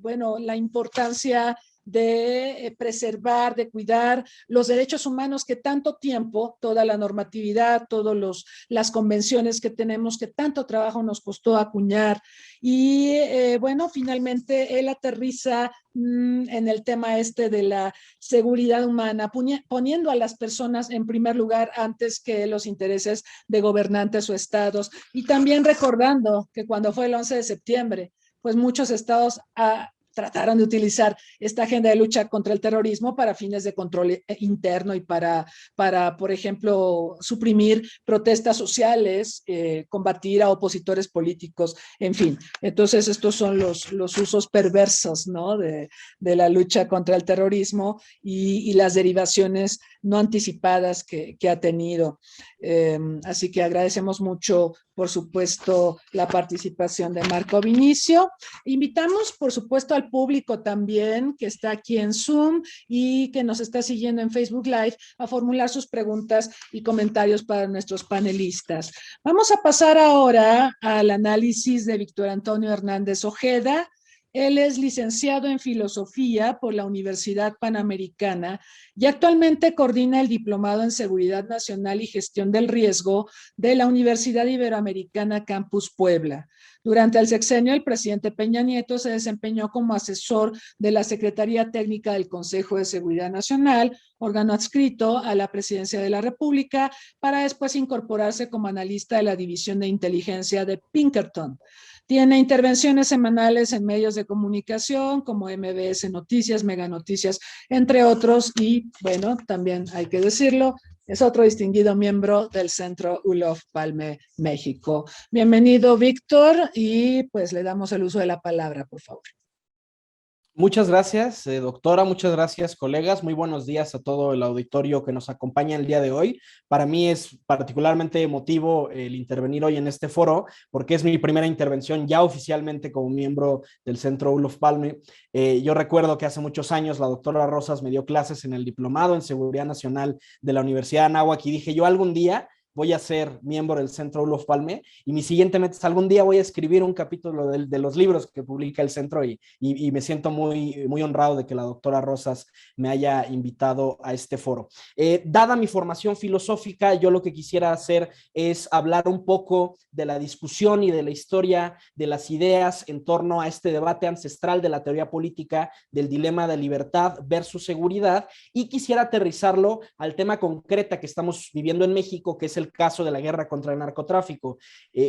bueno, la importancia de preservar, de cuidar los derechos humanos que tanto tiempo, toda la normatividad, todas las convenciones que tenemos, que tanto trabajo nos costó acuñar. Y bueno, finalmente él aterriza en el tema este de la seguridad humana, poniendo a las personas en primer lugar antes que los intereses de gobernantes o estados. Y también recordando que cuando fue el 11 de septiembre, pues muchos estados trataron de utilizar esta agenda de lucha contra el terrorismo para fines de control interno y para por ejemplo, suprimir protestas sociales, combatir a opositores políticos, en fin. Entonces, estos son los usos perversos, ¿no? de la lucha contra el terrorismo y las derivaciones no anticipadas que ha tenido. Así que agradecemos mucho, por supuesto, la participación de Marco Vinicio. Invitamos, por supuesto, al público también que está aquí en Zoom y que nos está siguiendo en Facebook Live a formular sus preguntas y comentarios para nuestros panelistas. Vamos a pasar ahora al análisis de Víctor Antonio Hernández Ojeda. Él es licenciado en Filosofía por la Universidad Panamericana y actualmente coordina el Diplomado en Seguridad Nacional y Gestión del Riesgo de la Universidad Iberoamericana Campus Puebla. Durante el sexenio, el presidente Peña Nieto se desempeñó como asesor de la Secretaría Técnica del Consejo de Seguridad Nacional, órgano adscrito a la Presidencia de la República, para después incorporarse como analista de la División de Inteligencia de Pinkerton. Tiene intervenciones semanales en medios de comunicación como MBS Noticias, Mega Noticias, entre otros, y bueno, también hay que decirlo, es otro distinguido miembro del Centro Olof Palme México. Bienvenido, Víctor, y pues le damos el uso de la palabra, por favor. Muchas gracias, doctora, muchas gracias, colegas. Muy buenos días a todo el auditorio que nos acompaña el día de hoy. Para mí es particularmente emotivo el intervenir hoy en este foro, porque es mi primera intervención ya oficialmente como miembro del Centro Olof Palme. Yo recuerdo que hace muchos años la doctora Rosas me dio clases en el Diplomado en Seguridad Nacional de la Universidad de Anáhuac y dije, yo algún día voy a ser miembro del Centro Olof Palme y mi siguiente meta es algún día voy a escribir un capítulo de los libros que publica el centro y me siento muy honrado de que la doctora Rosas me haya invitado a este foro. Dada mi formación filosófica, yo lo que quisiera hacer es hablar un poco de la discusión y de la historia de las ideas en torno a este debate ancestral de la teoría política del dilema de libertad versus seguridad y quisiera aterrizarlo al tema concreto que estamos viviendo en México, que es el caso de la guerra contra el narcotráfico.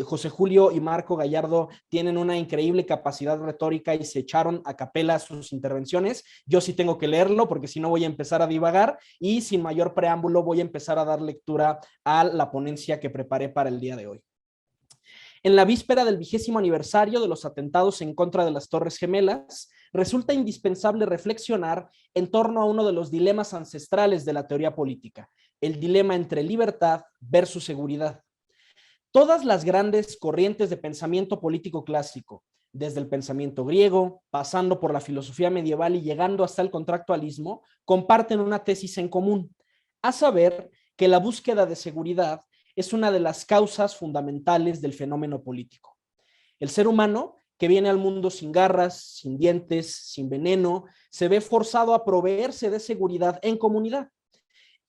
José Julio y Marco Gallardo tienen una increíble capacidad retórica y se echaron a capela sus intervenciones. Yo sí tengo que leerlo porque si no voy a empezar a divagar y sin mayor preámbulo voy a empezar a dar lectura a la ponencia que preparé para el día de hoy. En la víspera del 20º aniversario de los atentados en contra de las Torres Gemelas, resulta indispensable reflexionar en torno a uno de los dilemas ancestrales de la teoría política, el dilema entre libertad versus seguridad. Todas las grandes corrientes de pensamiento político clásico, desde el pensamiento griego, pasando por la filosofía medieval y llegando hasta el contractualismo, comparten una tesis en común, a saber que la búsqueda de seguridad es una de las causas fundamentales del fenómeno político. El ser humano, que viene al mundo sin garras, sin dientes, sin veneno, se ve forzado a proveerse de seguridad en comunidad.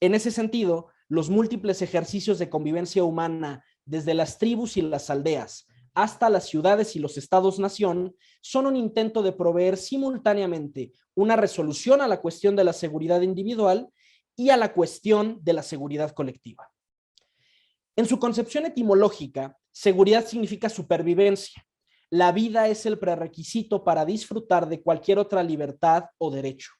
En ese sentido, los múltiples ejercicios de convivencia humana, desde las tribus y las aldeas, hasta las ciudades y los estados-nación son un intento de proveer simultáneamente una resolución a la cuestión de la seguridad individual y a la cuestión de la seguridad colectiva. En su concepción etimológica, seguridad significa supervivencia. La vida es el prerequisito para disfrutar de cualquier otra libertad o derecho.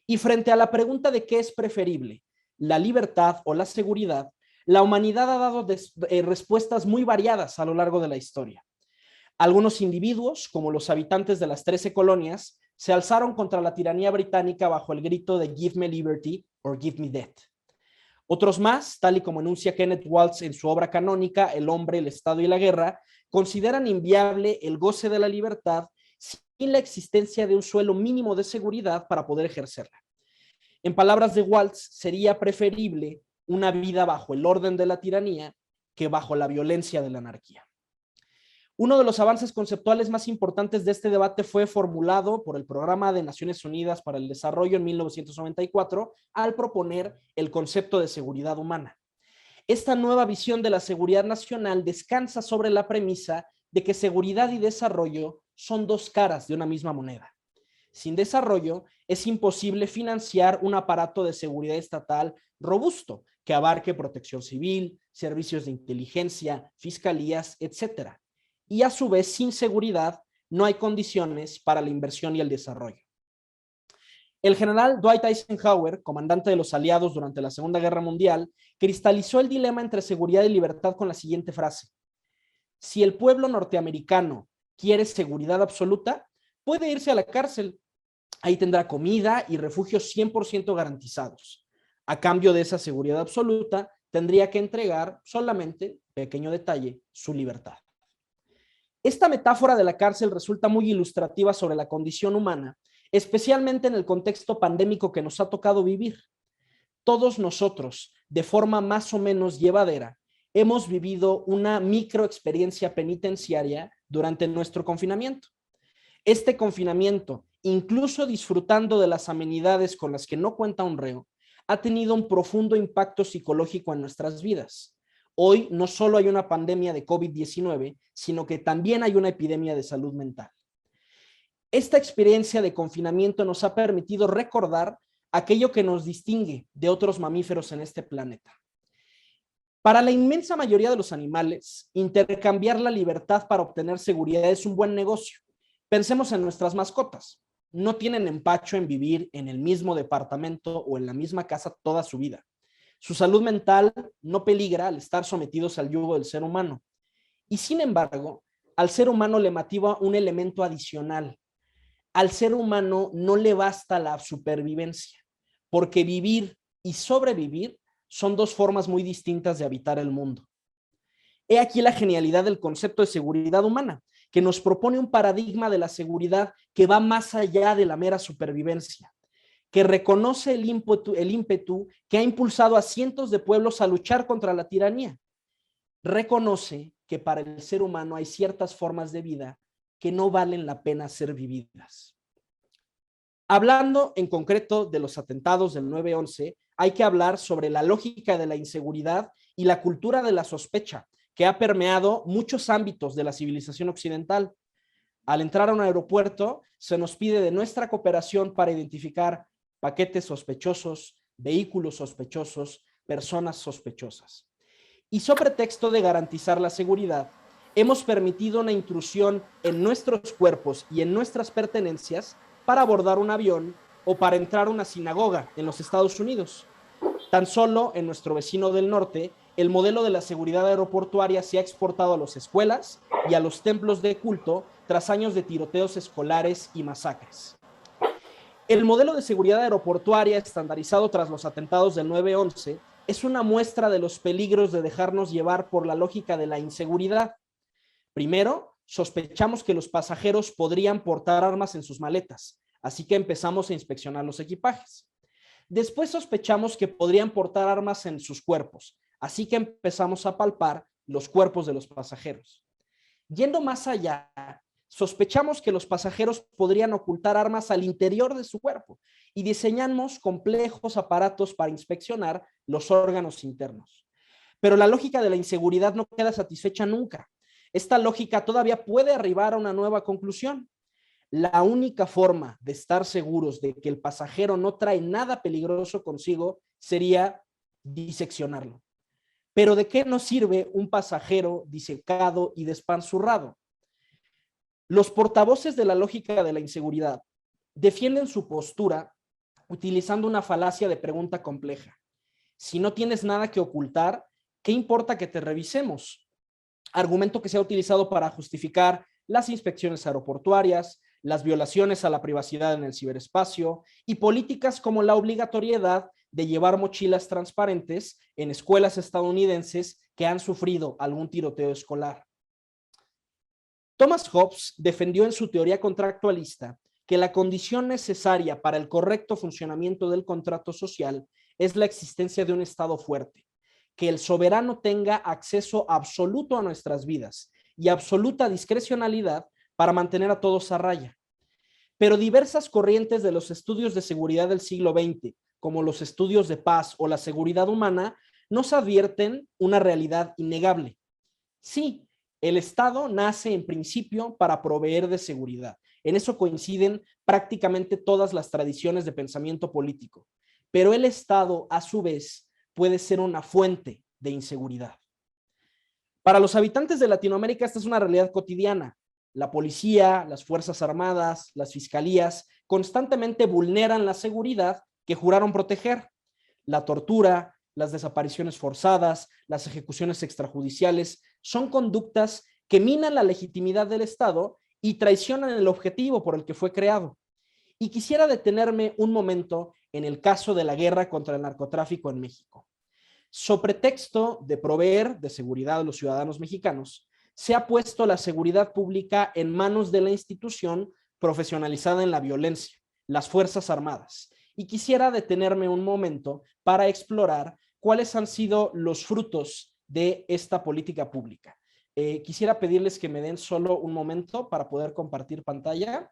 Y frente a la pregunta de qué es preferible, la libertad o la seguridad, la humanidad ha dado respuestas muy variadas a lo largo de la historia. Algunos individuos, como los habitantes de las 13 colonias, se alzaron contra la tiranía británica bajo el grito de "Give me liberty" or "Give me death". Otros más, tal y como enuncia Kenneth Waltz en su obra canónica El hombre, el Estado y la guerra, consideran inviable el goce de la libertad sin la existencia de un suelo mínimo de seguridad para poder ejercerla. En palabras de Waltz, sería preferible una vida bajo el orden de la tiranía que bajo la violencia de la anarquía. Uno de los avances conceptuales más importantes de este debate fue formulado por el Programa de Naciones Unidas para el Desarrollo en 1994 al proponer el concepto de seguridad humana. Esta nueva visión de la seguridad nacional descansa sobre la premisa de que seguridad y desarrollo son dos caras de una misma moneda. Sin desarrollo, es imposible financiar un aparato de seguridad estatal robusto que abarque protección civil, servicios de inteligencia, fiscalías, etc. Y a su vez, sin seguridad, no hay condiciones para la inversión y el desarrollo. El general Dwight Eisenhower, comandante de los aliados durante la Segunda Guerra Mundial, cristalizó el dilema entre seguridad y libertad con la siguiente frase: si el pueblo norteamericano quiere seguridad absoluta, puede irse a la cárcel. Ahí tendrá comida y refugios 100% garantizados. A cambio de esa seguridad absoluta, tendría que entregar solamente, pequeño detalle, su libertad. Esta metáfora de la cárcel resulta muy ilustrativa sobre la condición humana, especialmente en el contexto pandémico que nos ha tocado vivir. Todos nosotros, de forma más o menos llevadera, hemos vivido una microexperiencia penitenciaria durante nuestro confinamiento. Este confinamiento, incluso disfrutando de las amenidades con las que no cuenta un reo, ha tenido un profundo impacto psicológico en nuestras vidas. Hoy no solo hay una pandemia de COVID-19, sino que también hay una epidemia de salud mental. Esta experiencia de confinamiento nos ha permitido recordar aquello que nos distingue de otros mamíferos en este planeta. Para la inmensa mayoría de los animales, intercambiar la libertad para obtener seguridad es un buen negocio. Pensemos en nuestras mascotas. No tienen empacho en vivir en el mismo departamento o en la misma casa toda su vida. Su salud mental no peligra al estar sometidos al yugo del ser humano. Y sin embargo, al ser humano le motiva un elemento adicional. Al ser humano no le basta la supervivencia, porque vivir y sobrevivir son dos formas muy distintas de habitar el mundo. He aquí la genialidad del concepto de seguridad humana, que nos propone un paradigma de la seguridad que va más allá de la mera supervivencia, que reconoce el ímpetu que ha impulsado a cientos de pueblos a luchar contra la tiranía. Reconoce que para el ser humano hay ciertas formas de vida que no valen la pena ser vividas. Hablando en concreto de los atentados del 9/11, hay que hablar sobre la lógica de la inseguridad y la cultura de la sospecha, que ha permeado muchos ámbitos de la civilización occidental. Al entrar a un aeropuerto, se nos pide de nuestra cooperación para identificar paquetes sospechosos, vehículos sospechosos, personas sospechosas. Y sobre pretexto de garantizar la seguridad, hemos permitido una intrusión en nuestros cuerpos y en nuestras pertenencias para abordar un avión o para entrar a una sinagoga en los Estados Unidos. Tan solo en nuestro vecino del norte, el modelo de la seguridad aeroportuaria se ha exportado a las escuelas y a los templos de culto tras años de tiroteos escolares y masacres. El modelo de seguridad aeroportuaria estandarizado tras los atentados del 9/11 es una muestra de los peligros de dejarnos llevar por la lógica de la inseguridad. Primero, sospechamos que los pasajeros podrían portar armas en sus maletas, así que empezamos a inspeccionar los equipajes. Después sospechamos que podrían portar armas en sus cuerpos, así que empezamos a palpar los cuerpos de los pasajeros. Yendo más allá, sospechamos que los pasajeros podrían ocultar armas al interior de su cuerpo y diseñamos complejos aparatos para inspeccionar los órganos internos. Pero la lógica de la inseguridad no queda satisfecha nunca. esta lógica todavía puede arribar a una nueva conclusión. La única forma de estar seguros de que el pasajero no trae nada peligroso consigo sería diseccionarlo. Pero ¿de qué nos sirve un pasajero disecado y despanzurrado? Los portavoces de la lógica de la inseguridad defienden su postura utilizando una falacia de pregunta compleja. Si no tienes nada que ocultar, ¿qué importa que te revisemos? Argumento que se ha utilizado para justificar las inspecciones aeroportuarias, las violaciones a la privacidad en el ciberespacio y políticas como la obligatoriedad de llevar mochilas transparentes en escuelas estadounidenses que han sufrido algún tiroteo escolar. Thomas Hobbes defendió en su teoría contractualista que la condición necesaria para el correcto funcionamiento del contrato social es la existencia de un Estado fuerte, que el soberano tenga acceso absoluto a nuestras vidas y absoluta discrecionalidad para mantener a todos a raya. Pero diversas corrientes de los estudios de seguridad del siglo XX, como los estudios de paz o la seguridad humana, nos advierten una realidad innegable. Sí, el Estado nace en principio para proveer de seguridad. En eso coinciden prácticamente todas las tradiciones de pensamiento político. Pero el Estado, a su vez, puede ser una fuente de inseguridad. Para los habitantes de Latinoamérica, esta es una realidad cotidiana. La policía, las Fuerzas Armadas, las fiscalías constantemente vulneran la seguridad que juraron proteger. La tortura, las desapariciones forzadas, las ejecuciones extrajudiciales son conductas que minan la legitimidad del Estado y traicionan el objetivo por el que fue creado. Y quisiera detenerme un momento en el caso de la guerra contra el narcotráfico en México. So pretexto de proveer de seguridad a los ciudadanos mexicanos, se ha puesto la seguridad pública en manos de la institución profesionalizada en la violencia, las Fuerzas Armadas. Y quisiera detenerme un momento para explorar cuáles han sido los frutos de esta política pública. Quisiera pedirles que me den solo un momento para poder compartir pantalla.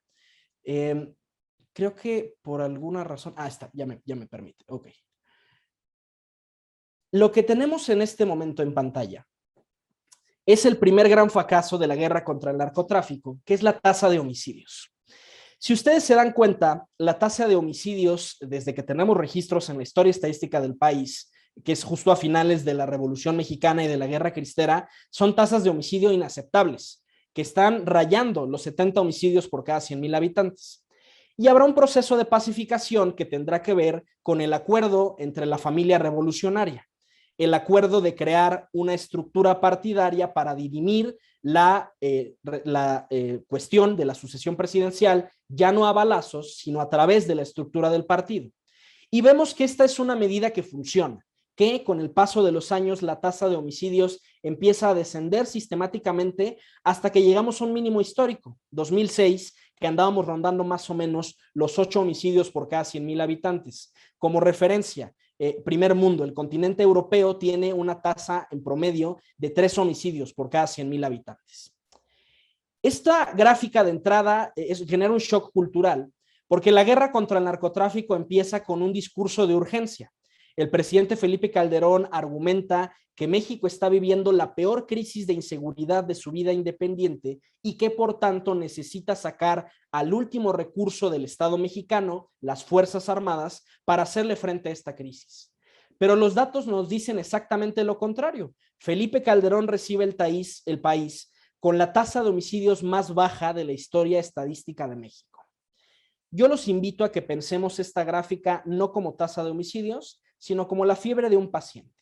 Creo que por alguna razón... está, ya me permite. Ok. Lo que tenemos en este momento en pantalla es el primer gran fracaso de la guerra contra el narcotráfico, que es la tasa de homicidios. Si ustedes se dan cuenta, la tasa de homicidios, desde que tenemos registros en la historia estadística del país, que es justo a finales de la Revolución Mexicana y de la Guerra Cristera, son tasas de homicidio inaceptables, que están rayando los 70 homicidios por cada 100,000 habitantes. Y habrá un proceso de pacificación que tendrá que ver con el acuerdo entre la familia revolucionaria, el acuerdo de crear una estructura partidaria para dirimir la cuestión de la sucesión presidencial, ya no a balazos, sino a través de la estructura del partido. Y vemos que esta es una medida que funciona, que con el paso de los años la tasa de homicidios empieza a descender sistemáticamente hasta que llegamos a un mínimo histórico, 2006, que andábamos rondando más o menos los 8 homicidios por cada 100,000 habitantes. Como referencia, primer mundo, el continente europeo tiene una tasa en promedio de 3 homicidios por cada 100,000 habitantes. Esta gráfica de entrada genera un shock cultural, porque la guerra contra el narcotráfico empieza con un discurso de urgencia. El presidente Felipe Calderón argumenta que México está viviendo la peor crisis de inseguridad de su vida independiente y que por tanto necesita sacar al último recurso del Estado mexicano, las Fuerzas Armadas, para hacerle frente a esta crisis. Pero los datos nos dicen exactamente lo contrario. Felipe Calderón recibe el país con la tasa de homicidios más baja de la historia estadística de México. Yo los invito a que pensemos esta gráfica no como tasa de homicidios, sino como la fiebre de un paciente.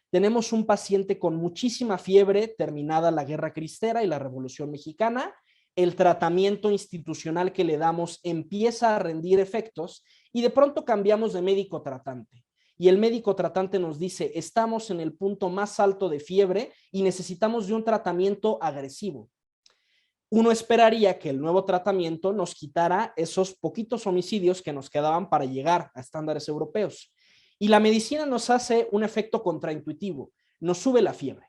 Tenemos un paciente con muchísima fiebre, terminada la Guerra Cristera y la Revolución Mexicana. El tratamiento institucional que le damos empieza a rendir efectos y de pronto cambiamos de médico tratante. Y el médico tratante nos dice, estamos en el punto más alto de fiebre y necesitamos de un tratamiento agresivo. Uno esperaría que el nuevo tratamiento nos quitara esos poquitos homicidios que nos quedaban para llegar a estándares europeos. Y la medicina nos hace un efecto contraintuitivo, nos sube la fiebre.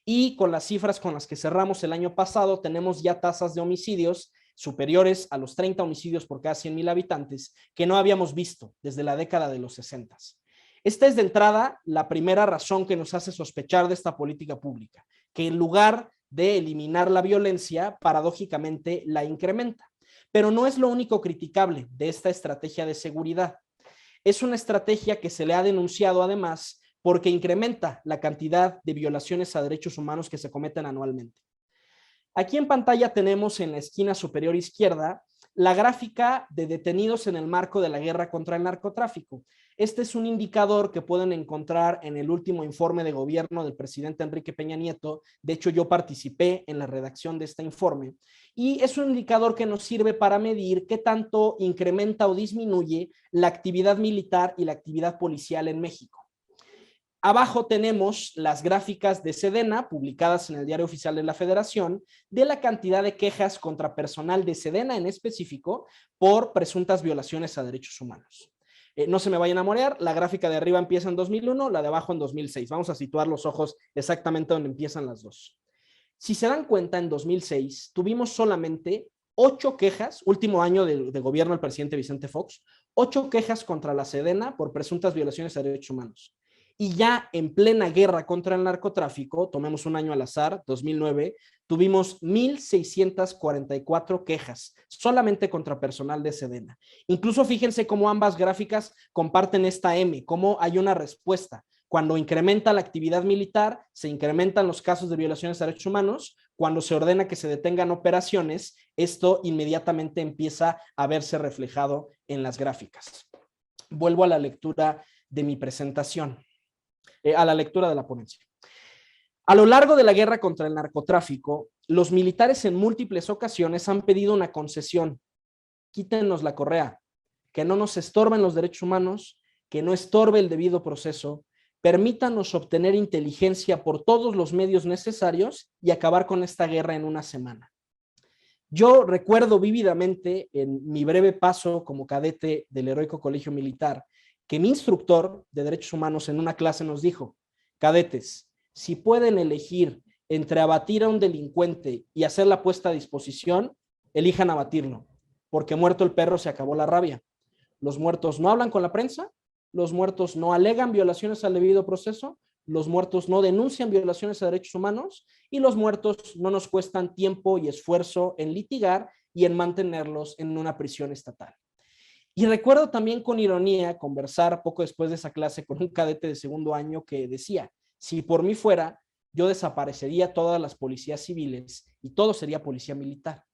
Y con las cifras con las que cerramos el año pasado, tenemos ya tasas de homicidios superiores a los 30 homicidios por cada 100,000 habitantes que no habíamos visto desde la década de los 60. Esta es de entrada la primera razón que nos hace sospechar de esta política pública, que en lugar de eliminar la violencia, paradójicamente la incrementa. Pero no es lo único criticable de esta estrategia de seguridad. Es una estrategia que se le ha denunciado además porque incrementa la cantidad de violaciones a derechos humanos que se cometen anualmente. Aquí en pantalla tenemos en la esquina superior izquierda la gráfica de detenidos en el marco de la guerra contra el narcotráfico. Este es un indicador que pueden encontrar en el último informe de gobierno del presidente Enrique Peña Nieto. De hecho, yo participé en la redacción de este informe. Y es un indicador que nos sirve para medir qué tanto incrementa o disminuye la actividad militar y la actividad policial en México. Abajo tenemos las gráficas de Sedena, publicadas en el Diario Oficial de la Federación, de la cantidad de quejas contra personal de Sedena en específico por presuntas violaciones a derechos humanos. No se me vayan a marear, la gráfica de arriba empieza en 2001, la de abajo en 2006. Vamos a situar los ojos exactamente donde empiezan las dos. Si se dan cuenta, en 2006 tuvimos solamente 8 quejas, último año de gobierno del presidente Vicente Fox, 8 quejas contra la Sedena por presuntas violaciones a derechos humanos. Y ya en plena guerra contra el narcotráfico, tomemos un año al azar, 2009, tuvimos 1,644 quejas solamente contra personal de Sedena. Incluso fíjense cómo ambas gráficas comparten esta M, cómo hay una respuesta. Cuando incrementa la actividad militar, se incrementan los casos de violaciones a derechos humanos. Cuando se ordena que se detengan operaciones, esto inmediatamente empieza a verse reflejado en las gráficas. Vuelvo a la lectura de mi presentación. A la lectura de la ponencia. A lo largo de la guerra contra el narcotráfico, los militares en múltiples ocasiones han pedido una concesión. Quítenos la correa, que no nos estorben los derechos humanos, que no estorbe el debido proceso, permítanos obtener inteligencia por todos los medios necesarios y acabar con esta guerra en una semana. Yo recuerdo vívidamente en mi breve paso como cadete del Heroico Colegio Militar que mi instructor de derechos humanos en una clase nos dijo: cadetes, si pueden elegir entre abatir a un delincuente y hacer la puesta a disposición, elijan abatirlo, porque muerto el perro se acabó la rabia. Los muertos no hablan con la prensa, los muertos no alegan violaciones al debido proceso, los muertos no denuncian violaciones a derechos humanos y los muertos no nos cuestan tiempo y esfuerzo en litigar y en mantenerlos en una prisión estatal. Y recuerdo también con ironía conversar poco después de esa clase con un cadete de segundo año que decía: si por mí fuera, yo desaparecería todas las policías civiles y todo sería policía militar.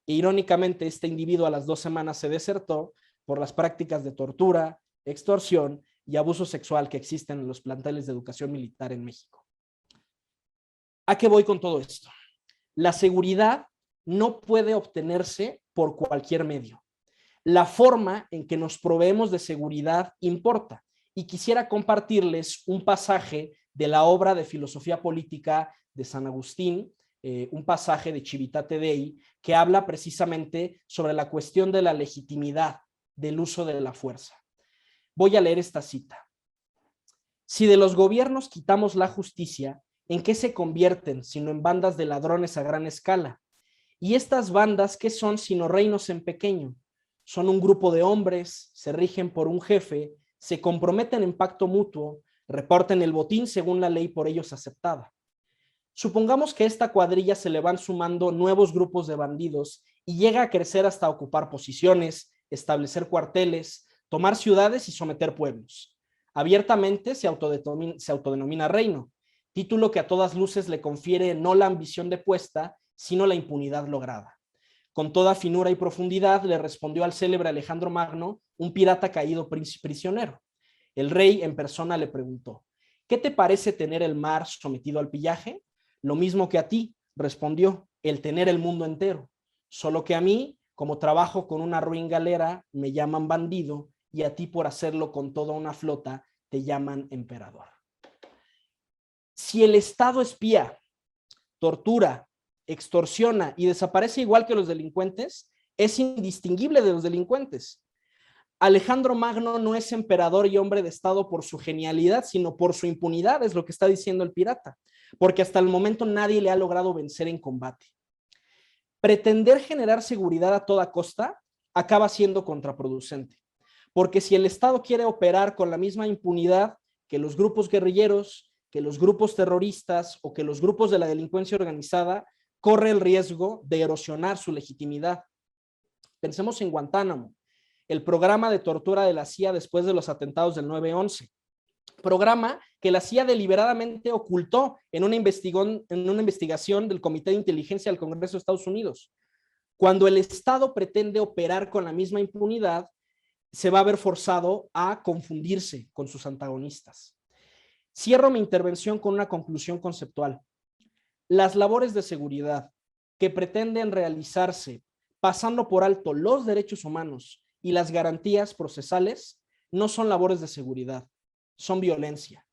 E irónicamente, este individuo a las 2 semanas se desertó por las prácticas de tortura, extorsión y abuso sexual que existen en los planteles de educación militar en México. ¿A qué voy con todo esto? La seguridad no puede obtenerse por cualquier medio. La forma en que nos proveemos de seguridad importa. Y quisiera compartirles un pasaje de la obra de filosofía política de San Agustín, un pasaje de Civitate Dei, que habla precisamente sobre la cuestión de la legitimidad del uso de la fuerza. Voy a leer esta cita. Si de los gobiernos quitamos la justicia, ¿en qué se convierten sino en bandas de ladrones a gran escala? Y estas bandas, ¿qué son sino reinos en pequeño? Son un grupo de hombres, se rigen por un jefe, se comprometen en pacto mutuo, reparten el botín según la ley por ellos aceptada. Supongamos que a esta cuadrilla se le van sumando nuevos grupos de bandidos y llega a crecer hasta ocupar posiciones, establecer cuarteles, tomar ciudades y someter pueblos. Abiertamente se autodenomina reino, título que a todas luces le confiere no la ambición depuesta, sino la impunidad lograda. Con toda finura y profundidad le respondió al célebre Alejandro Magno, un pirata caído prisionero. El rey en persona le preguntó: ¿qué te parece tener el mar sometido al pillaje? Lo mismo que a ti, respondió, el tener el mundo entero. Solo que a mí, como trabajo con una ruin galera, me llaman bandido, y a ti por hacerlo con toda una flota te llaman emperador. Si el Estado espía, tortura, extorsiona y desaparece igual que los delincuentes, es indistinguible de los delincuentes. Alejandro Magno no es emperador y hombre de Estado por su genialidad, sino por su impunidad, es lo que está diciendo el pirata, porque hasta el momento nadie le ha logrado vencer en combate. Pretender generar seguridad a toda costa acaba siendo contraproducente, porque si el Estado quiere operar con la misma impunidad que los grupos guerrilleros, que los grupos terroristas o que los grupos de la delincuencia organizada corre el riesgo de erosionar su legitimidad. Pensemos en Guantánamo, el programa de tortura de la CIA después de los atentados del 9/11, programa que la CIA deliberadamente ocultó en una investigación del Comité de Inteligencia del Congreso de Estados Unidos. Cuando el Estado pretende operar con la misma impunidad, se va a ver forzado a confundirse con sus antagonistas. Cierro mi intervención con una conclusión conceptual. Las labores de seguridad que pretenden realizarse pasando por alto los derechos humanos y las garantías procesales no son labores de seguridad, son violencia.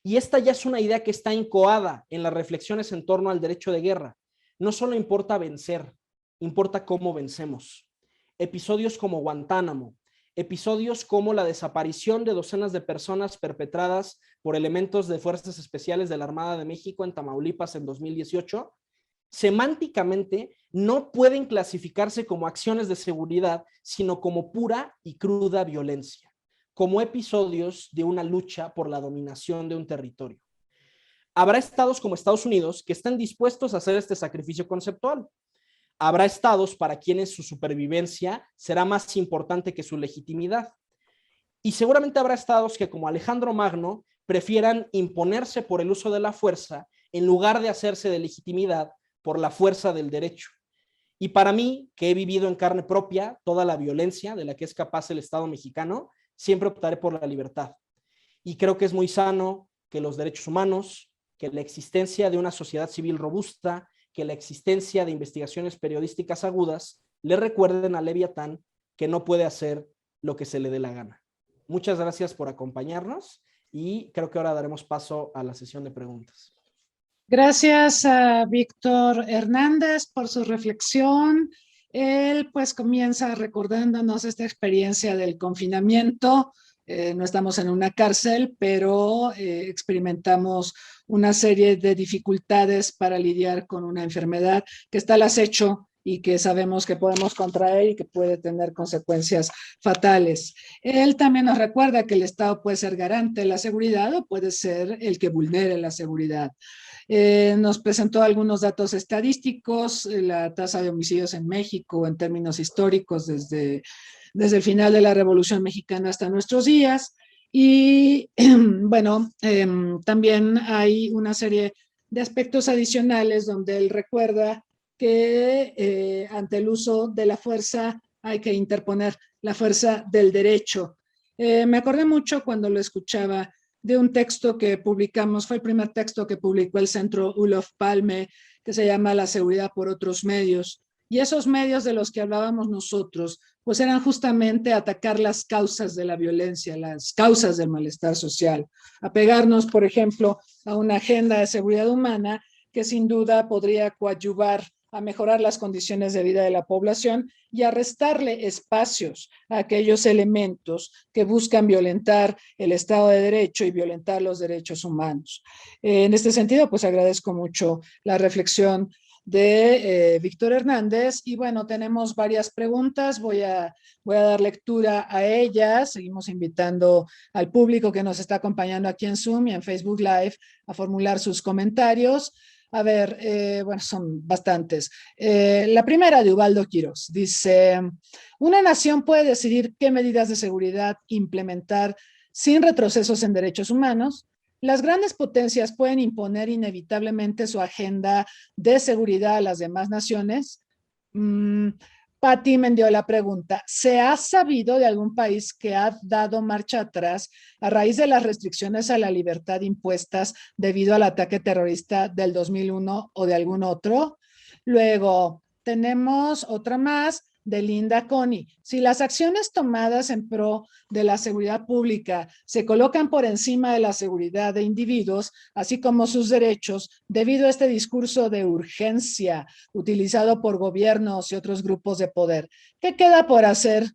Y esta ya es una idea que está incoada en las reflexiones en torno al derecho de guerra. No solo importa vencer, importa cómo vencemos. Episodios como Guantánamo, episodios como la desaparición de docenas de personas perpetradas por elementos de fuerzas especiales de la Armada de México en Tamaulipas en 2018, semánticamente no pueden clasificarse como acciones de seguridad, sino como pura y cruda violencia, como episodios de una lucha por la dominación de un territorio. Habrá estados como Estados Unidos que están dispuestos a hacer este sacrificio conceptual. Habrá estados para quienes su supervivencia será más importante que su legitimidad. Y seguramente habrá estados que, como Alejandro Magno, prefieran imponerse por el uso de la fuerza en lugar de hacerse de legitimidad por la fuerza del derecho. Y para mí, que he vivido en carne propia toda la violencia de la que es capaz el Estado mexicano, siempre optaré por la libertad. Y creo que es muy sano que los derechos humanos, que la existencia de una sociedad civil robusta, que la existencia de investigaciones periodísticas agudas le recuerden a Leviatán que no puede hacer lo que se le dé la gana. Muchas gracias por acompañarnos y creo que ahora daremos paso a la sesión de preguntas. Gracias a Víctor Hernández por su reflexión. Él pues comienza recordándonos esta experiencia del confinamiento. No estamos en una cárcel, pero experimentamos una serie de dificultades para lidiar con una enfermedad que está al acecho y que sabemos que podemos contraer y que puede tener consecuencias fatales. Él también nos recuerda que el Estado puede ser garante de la seguridad o puede ser el que vulnere la seguridad. Nos presentó algunos datos estadísticos, la tasa de homicidios en México en términos históricos desde el final de la Revolución Mexicana hasta nuestros días. Y bueno, también hay una serie de aspectos adicionales donde él recuerda que ante el uso de la fuerza hay que interponer la fuerza del derecho. Me acordé mucho cuando lo escuchaba de un texto que publicamos, fue el primer texto que publicó el Centro Olof Palme, que se llama La seguridad por otros medios. Y esos medios de los que hablábamos nosotros, pues eran justamente atacar las causas de la violencia, las causas del malestar social. Apegarnos, por ejemplo, a una agenda de seguridad humana que sin duda podría coadyuvar a mejorar las condiciones de vida de la población y a restarle espacios a aquellos elementos que buscan violentar el Estado de Derecho y violentar los derechos humanos. En este sentido, pues agradezco mucho la reflexión de Víctor Hernández y bueno, tenemos varias preguntas, voy a dar lectura a ellas, seguimos invitando al público que nos está acompañando aquí en Zoom y en Facebook Live a formular sus comentarios. A ver, bueno, son bastantes. La primera de Ubaldo Quiroz dice, una nación puede decidir qué medidas de seguridad implementar sin retrocesos en derechos humanos. Las grandes potencias pueden imponer inevitablemente su agenda de seguridad a las demás naciones. Pati me dio la pregunta, ¿se ha sabido de algún país que ha dado marcha atrás a raíz de las restricciones a la libertad impuestas debido al ataque terrorista del 2001 o de algún otro? Luego, tenemos otra más de Linda Coney. Si las acciones tomadas en pro de la seguridad pública se colocan por encima de la seguridad de individuos, así como sus derechos, debido a este discurso de urgencia utilizado por gobiernos y otros grupos de poder, ¿qué queda por hacer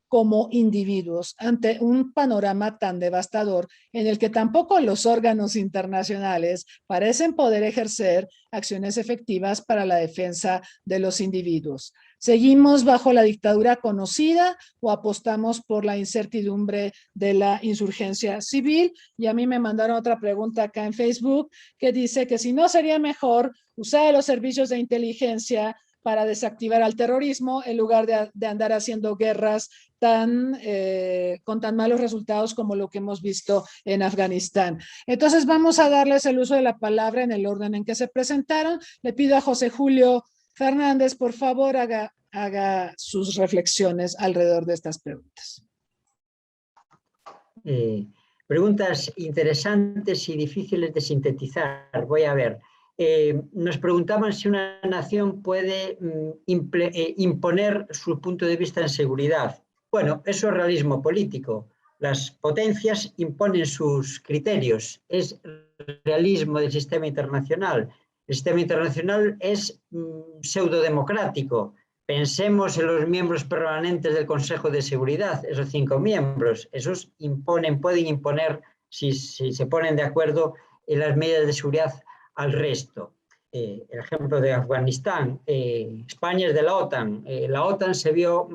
como individuos ante un panorama tan devastador en el que tampoco los órganos internacionales parecen poder ejercer acciones efectivas para la defensa de los individuos? ¿Seguimos bajo la dictadura conocida o apostamos por la incertidumbre de la insurgencia civil? Y a mí me mandaron otra pregunta acá en Facebook que dice que si no sería mejor usar los servicios de inteligencia para desactivar al terrorismo en lugar de andar haciendo guerras con tan malos resultados como lo que hemos visto en Afganistán. Entonces vamos a darles el uso de la palabra en el orden en que se presentaron. Le pido a José Julio Fernández, por favor, haga sus reflexiones alrededor de estas preguntas. Preguntas interesantes y difíciles de sintetizar. Voy a ver. Nos preguntaban si una nación puede imponer su punto de vista en seguridad. Bueno, eso es realismo político. Las potencias imponen sus criterios. Es realismo del sistema internacional. El sistema internacional es pseudodemocrático. Pensemos en los miembros permanentes del Consejo de Seguridad, esos 5 miembros. Esos pueden imponer, si se ponen de acuerdo, en las medidas de seguridad al resto. El ejemplo de Afganistán, España es de la OTAN. La OTAN se vio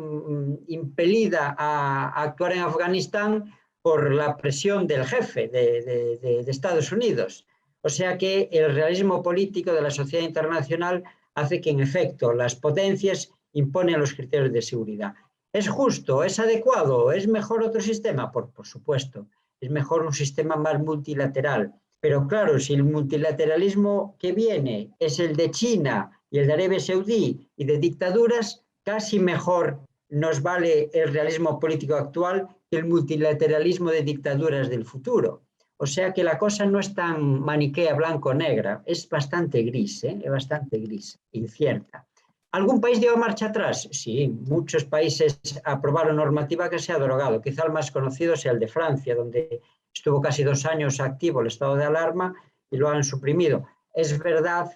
impelida a actuar en Afganistán por la presión del jefe de Estados Unidos. O sea que el realismo político de la sociedad internacional hace que, en efecto, las potencias imponen los criterios de seguridad. ¿Es justo? ¿Es adecuado? ¿Es mejor otro sistema? Por supuesto. Es mejor un sistema más multilateral. Pero claro, si el multilateralismo que viene es el de China y el de Arabia Saudí y de dictaduras, casi mejor nos vale el realismo político actual que el multilateralismo de dictaduras del futuro. O sea que la cosa no es tan maniquea blanco-negra, es bastante gris, es bastante gris, incierta. ¿Algún país dio marcha atrás? Sí, muchos países aprobaron normativa que se ha derogado. Quizá el más conocido sea el de Francia, donde estuvo casi 2 años activo el estado de alarma y lo han suprimido. Es verdad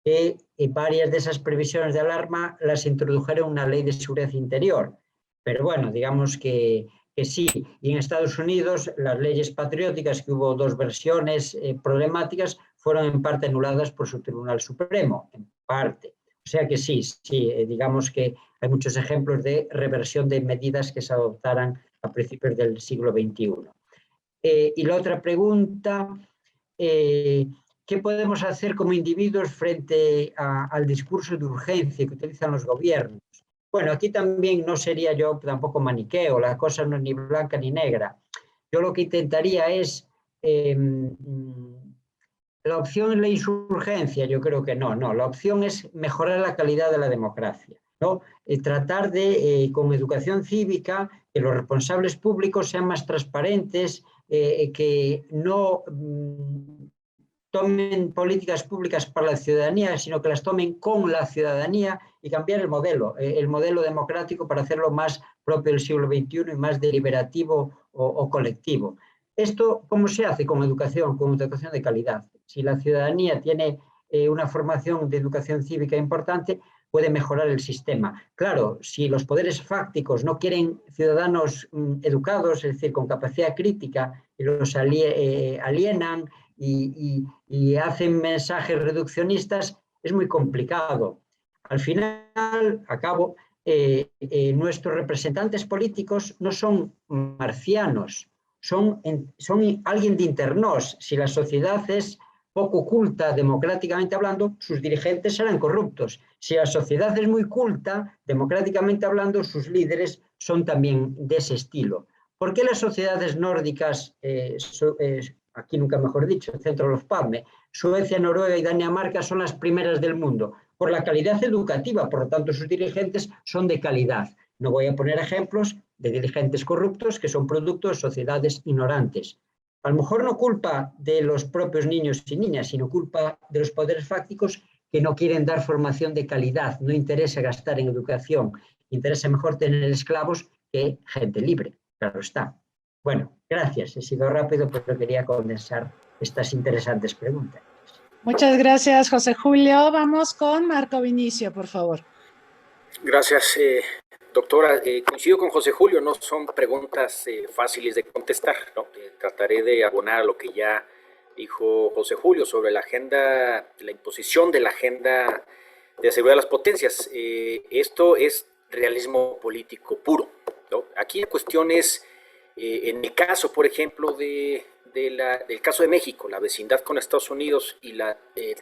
que varias de esas previsiones de alarma las introdujeron en una ley de seguridad interior, pero bueno, digamos que sí. Y en Estados Unidos las leyes patrióticas, que hubo 2 versiones problemáticas, fueron en parte anuladas por su Tribunal Supremo, en parte. O sea que sí, digamos que hay muchos ejemplos de reversión de medidas que se adoptaran a principios del siglo XXI. Y la otra pregunta, ¿qué podemos hacer como individuos frente al discurso de urgencia que utilizan los gobiernos? Bueno, aquí también no sería yo tampoco maniqueo, la cosa no es ni blanca ni negra. Yo lo que intentaría es, la opción es la insurgencia, yo creo que no, la opción es mejorar la calidad de la democracia, ¿no? Tratar de, con educación cívica, que los responsables públicos sean más transparentes, que no tomen políticas públicas para la ciudadanía, sino que las tomen con la ciudadanía y cambiar el modelo democrático para hacerlo más propio del siglo XXI y más deliberativo o colectivo. ¿Esto cómo se hace? Con educación de calidad. Si la ciudadanía tiene una formación de educación cívica importante, puede mejorar el sistema. Claro, si los poderes fácticos no quieren ciudadanos educados, es decir, con capacidad crítica, y los alienan y hacen mensajes reduccionistas, es muy complicado. Al final, nuestros representantes políticos no son marcianos, son alguien de internos. Si la sociedad es poco culta democráticamente hablando, sus dirigentes serán corruptos. Si la sociedad es muy culta democráticamente hablando, sus líderes son también de ese estilo. ¿Por qué las sociedades nórdicas, aquí nunca mejor dicho, el centro de los PADME, Suecia, Noruega y Dinamarca son las primeras del mundo? Por la calidad educativa, por lo tanto sus dirigentes son de calidad. No voy a poner ejemplos de dirigentes corruptos que son producto de sociedades ignorantes. A lo mejor no culpa de los propios niños y niñas, sino culpa de los poderes fácticos que no quieren dar formación de calidad. No interesa gastar en educación, interesa mejor tener esclavos que gente libre, claro está. Bueno, gracias, he sido rápido, pero quería condensar estas interesantes preguntas. Muchas gracias, José Julio. Vamos con Marco Vinicio, por favor. Gracias, Doctora, coincido con José Julio, no son preguntas fáciles de contestar, ¿no? Trataré de abonar a lo que ya dijo José Julio sobre la agenda, la imposición de la agenda de seguridad de las potencias. Esto es realismo político puro, ¿no? Aquí la cuestión es, en el caso, por ejemplo, del caso de México, la vecindad con Estados Unidos y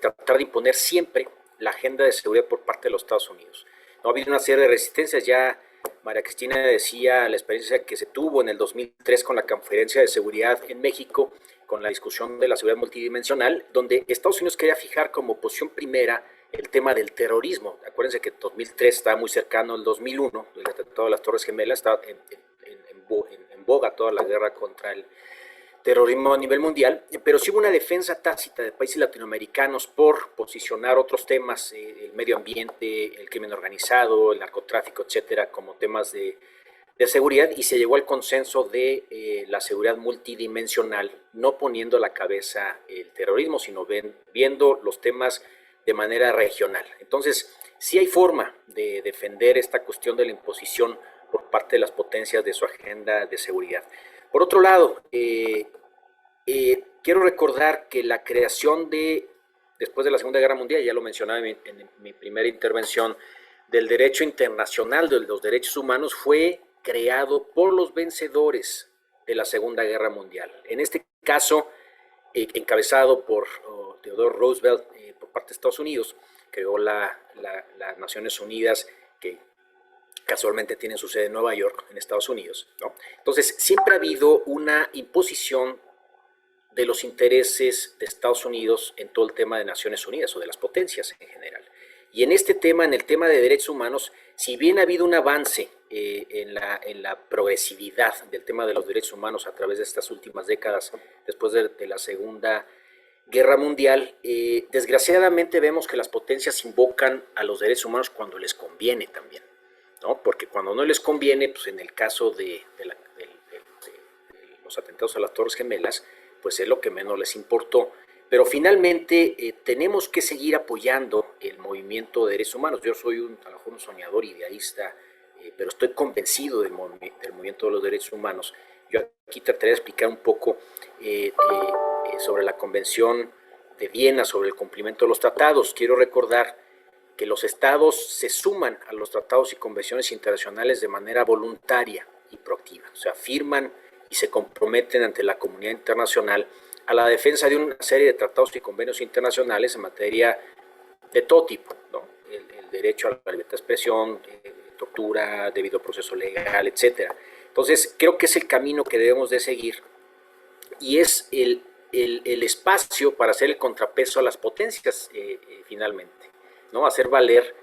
tratar de imponer siempre la agenda de seguridad por parte de los Estados Unidos. No ha habido una serie de resistencias. Ya María Cristina decía la experiencia que se tuvo en el 2003 con la Conferencia de Seguridad en México, con la discusión de la seguridad multidimensional, donde Estados Unidos quería fijar como posición primera el tema del terrorismo. Acuérdense que 2003 estaba muy cercano al 2001, el atentado de las Torres Gemelas, estaba en boga toda la guerra contra el terrorismo a nivel mundial, pero sí hubo una defensa tácita de países latinoamericanos por posicionar otros temas, el medio ambiente, el crimen organizado, el narcotráfico, etcétera, como temas de seguridad, y se llegó al consenso de la seguridad multidimensional, no poniendo a la cabeza el terrorismo, sino viendo los temas de manera regional. Entonces, sí hay forma de defender esta cuestión de la imposición por parte de las potencias de su agenda de seguridad. Por otro lado, quiero recordar que la creación después de la Segunda Guerra Mundial, ya lo mencionaba en mi primera intervención, del derecho internacional de los derechos humanos fue creado por los vencedores de la Segunda Guerra Mundial. En este caso, encabezado por Theodore Roosevelt por parte de Estados Unidos, creó las Naciones Unidas, que casualmente tienen su sede en Nueva York, en Estados Unidos, ¿no? Entonces, siempre ha habido una imposición de los intereses de Estados Unidos en todo el tema de Naciones Unidas o de las potencias en general. Y en este tema, en el tema de derechos humanos, si bien ha habido un avance en la progresividad del tema de los derechos humanos a través de estas últimas décadas, después de la Segunda Guerra Mundial, desgraciadamente vemos que las potencias invocan a los derechos humanos cuando les conviene también, ¿no? Porque cuando no les conviene, pues en el caso de los atentados a las Torres Gemelas, pues es lo que menos les importó. Pero finalmente tenemos que seguir apoyando el movimiento de derechos humanos. Yo soy a lo mejor un soñador idealista, pero estoy convencido del movimiento de los derechos humanos. Yo aquí trataré de explicar un poco sobre la Convención de Viena, sobre el cumplimiento de los tratados. Quiero recordar que los estados se suman a los tratados y convenciones internacionales de manera voluntaria y proactiva. O sea, firman y se comprometen ante la comunidad internacional a la defensa de una serie de tratados y convenios internacionales en materia de todo tipo, ¿no? El derecho a la libertad de expresión, tortura, debido proceso legal, etc. Entonces, creo que es el camino que debemos de seguir y es el espacio para hacer el contrapeso a las potencias finalmente, ¿no? Hacer valer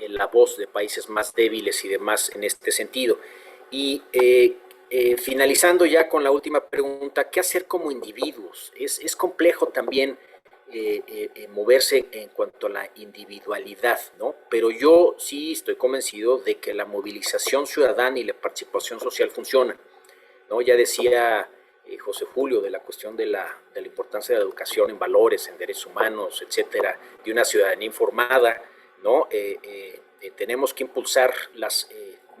la voz de países más débiles y demás en este sentido. Y finalizando ya con la última pregunta, ¿qué hacer como individuos? Es complejo también moverse en cuanto a la individualidad, ¿no? Pero yo sí estoy convencido de que la movilización ciudadana y la participación social funcionan, ¿no? Ya decía José Julio de la cuestión de la importancia de la educación en valores, en derechos humanos, etcétera, de una ciudadanía informada, ¿no? Tenemos que impulsar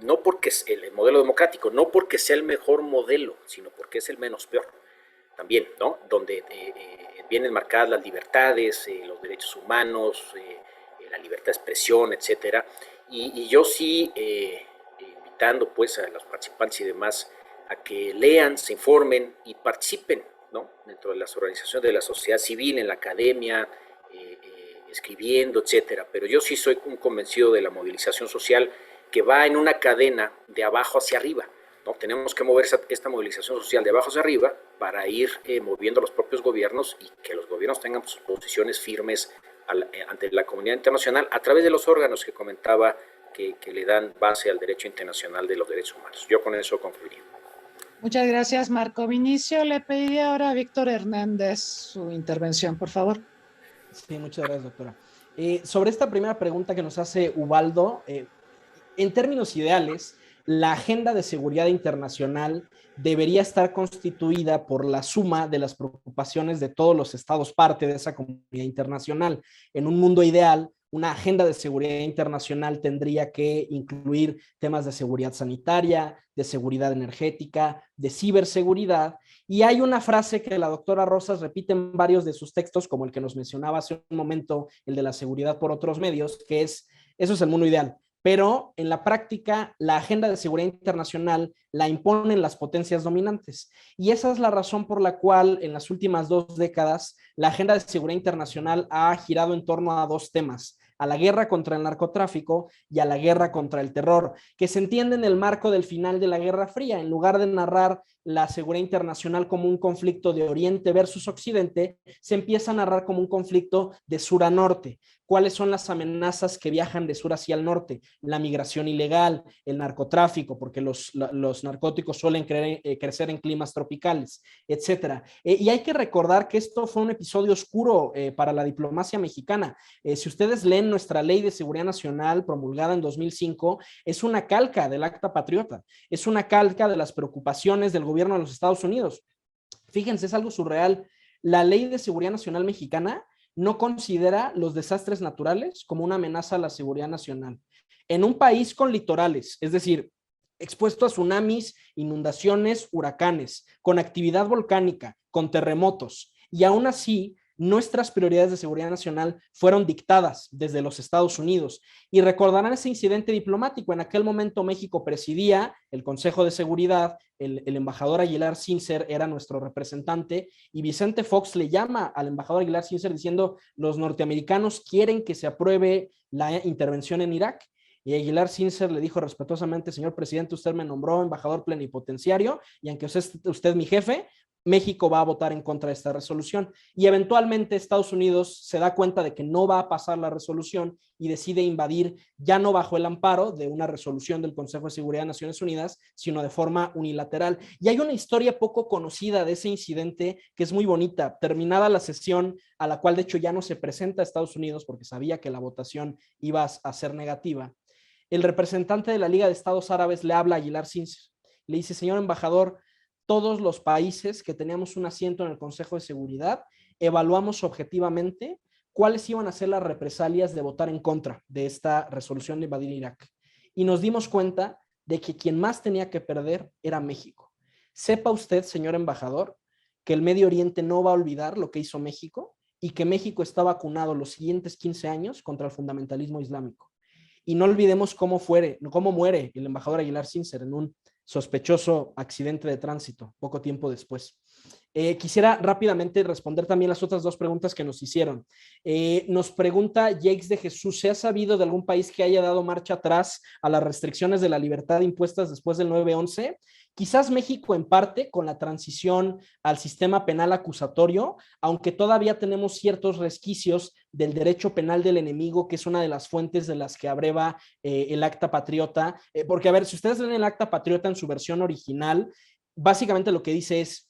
no porque es el modelo democrático, no porque sea el mejor modelo, sino porque es el menos peor también, ¿no? Donde vienen marcadas las libertades, los derechos humanos, la libertad de expresión, etcétera. Y yo sí, invitando pues a los participantes y demás a que lean, se informen y participen, ¿no? Dentro de las organizaciones de la sociedad civil, en la academia, escribiendo, etcétera. Pero yo sí soy un convencido de la movilización social que va en una cadena de abajo hacia arriba, ¿no? Tenemos que mover esta movilización social de abajo hacia arriba para ir moviendo a los propios gobiernos y que los gobiernos tengan sus posiciones firmes ante la comunidad internacional a través de los órganos que comentaba que le dan base al derecho internacional de los derechos humanos. Yo con eso concluiría. Muchas gracias, Marco Vinicio. Le pediría ahora a Víctor Hernández su intervención, por favor. Sí, muchas gracias, doctora. Sobre esta primera pregunta que nos hace Ubaldo, en términos ideales, la agenda de seguridad internacional debería estar constituida por la suma de las preocupaciones de todos los estados parte de esa comunidad internacional. En un mundo ideal, Una agenda de seguridad internacional tendría que incluir temas de seguridad sanitaria, de seguridad energética, de ciberseguridad. Y hay una frase que la doctora Rosas repite en varios de sus textos, como el que nos mencionaba hace un momento, el de la seguridad por otros medios, que es, eso es el mundo ideal. Pero en la práctica, la agenda de seguridad internacional la imponen las potencias dominantes. Y esa es la razón por la cual en las últimas 2 décadas la agenda de seguridad internacional ha girado en torno a 2 temas: a la guerra contra el narcotráfico y a la guerra contra el terror, que se entiende en el marco del final de la Guerra Fría. En lugar de narrar la seguridad internacional como un conflicto de Oriente versus Occidente, se empieza a narrar como un conflicto de sur a norte. ¿Cuáles son las amenazas que viajan de sur hacia el norte? La migración ilegal, el narcotráfico, porque los narcóticos suelen crecer en climas tropicales, etcétera. Y hay que recordar que esto fue un episodio oscuro para la diplomacia mexicana. Si ustedes leen nuestra Ley de Seguridad Nacional promulgada en 2005, es una calca del Acta Patriota, es una calca de las preocupaciones del gobierno de los Estados Unidos. Fíjense, es algo surreal. La Ley de Seguridad Nacional mexicana no considera los desastres naturales como una amenaza a la seguridad nacional. En un país con litorales, es decir, expuesto a tsunamis, inundaciones, huracanes, con actividad volcánica, con terremotos, y aún así nuestras prioridades de seguridad nacional fueron dictadas desde los Estados Unidos. Y recordarán ese incidente diplomático. En aquel momento México presidía el Consejo de Seguridad, el embajador Aguilar Sincer era nuestro representante, y Vicente Fox le llama al embajador Aguilar Sincer diciendo: los norteamericanos quieren que se apruebe la intervención en Irak. Y Aguilar Sincer le dijo respetuosamente: señor presidente, usted me nombró embajador plenipotenciario, y aunque usted es mi jefe, México va a votar en contra de esta resolución. Y eventualmente Estados Unidos se da cuenta de que no va a pasar la resolución y decide invadir, ya no bajo el amparo de una resolución del Consejo de Seguridad de Naciones Unidas, sino de forma unilateral. Y hay una historia poco conocida de ese incidente que es muy bonita. Terminada la sesión, a la cual de hecho ya no se presenta a Estados Unidos porque sabía que la votación iba a ser negativa, el representante de la Liga de Estados Árabes le habla a Aguilar Sincer. Le dice: señor embajador, todos los países que teníamos un asiento en el Consejo de Seguridad evaluamos objetivamente cuáles iban a ser las represalias de votar en contra de esta resolución de invadir Irak. Y nos dimos cuenta de que quien más tenía que perder era México. Sepa usted, señor embajador, que el Medio Oriente no va a olvidar lo que hizo México y que México está vacunado los siguientes 15 años contra el fundamentalismo islámico. Y no olvidemos cómo muere el embajador Aguilar Sincer en un sospechoso accidente de tránsito poco tiempo después. Quisiera rápidamente responder también las otras 2 preguntas que nos hicieron. Nos pregunta Jakes de Jesús: ¿se ha sabido de algún país que haya dado marcha atrás a las restricciones de la libertad impuestas después del 9/11? Quizás México en parte con la transición al sistema penal acusatorio, aunque todavía tenemos ciertos resquicios del derecho penal del enemigo, que es una de las fuentes de las que abreva el Acta Patriota. Porque, a ver, si ustedes leen el Acta Patriota en su versión original, básicamente lo que dice es: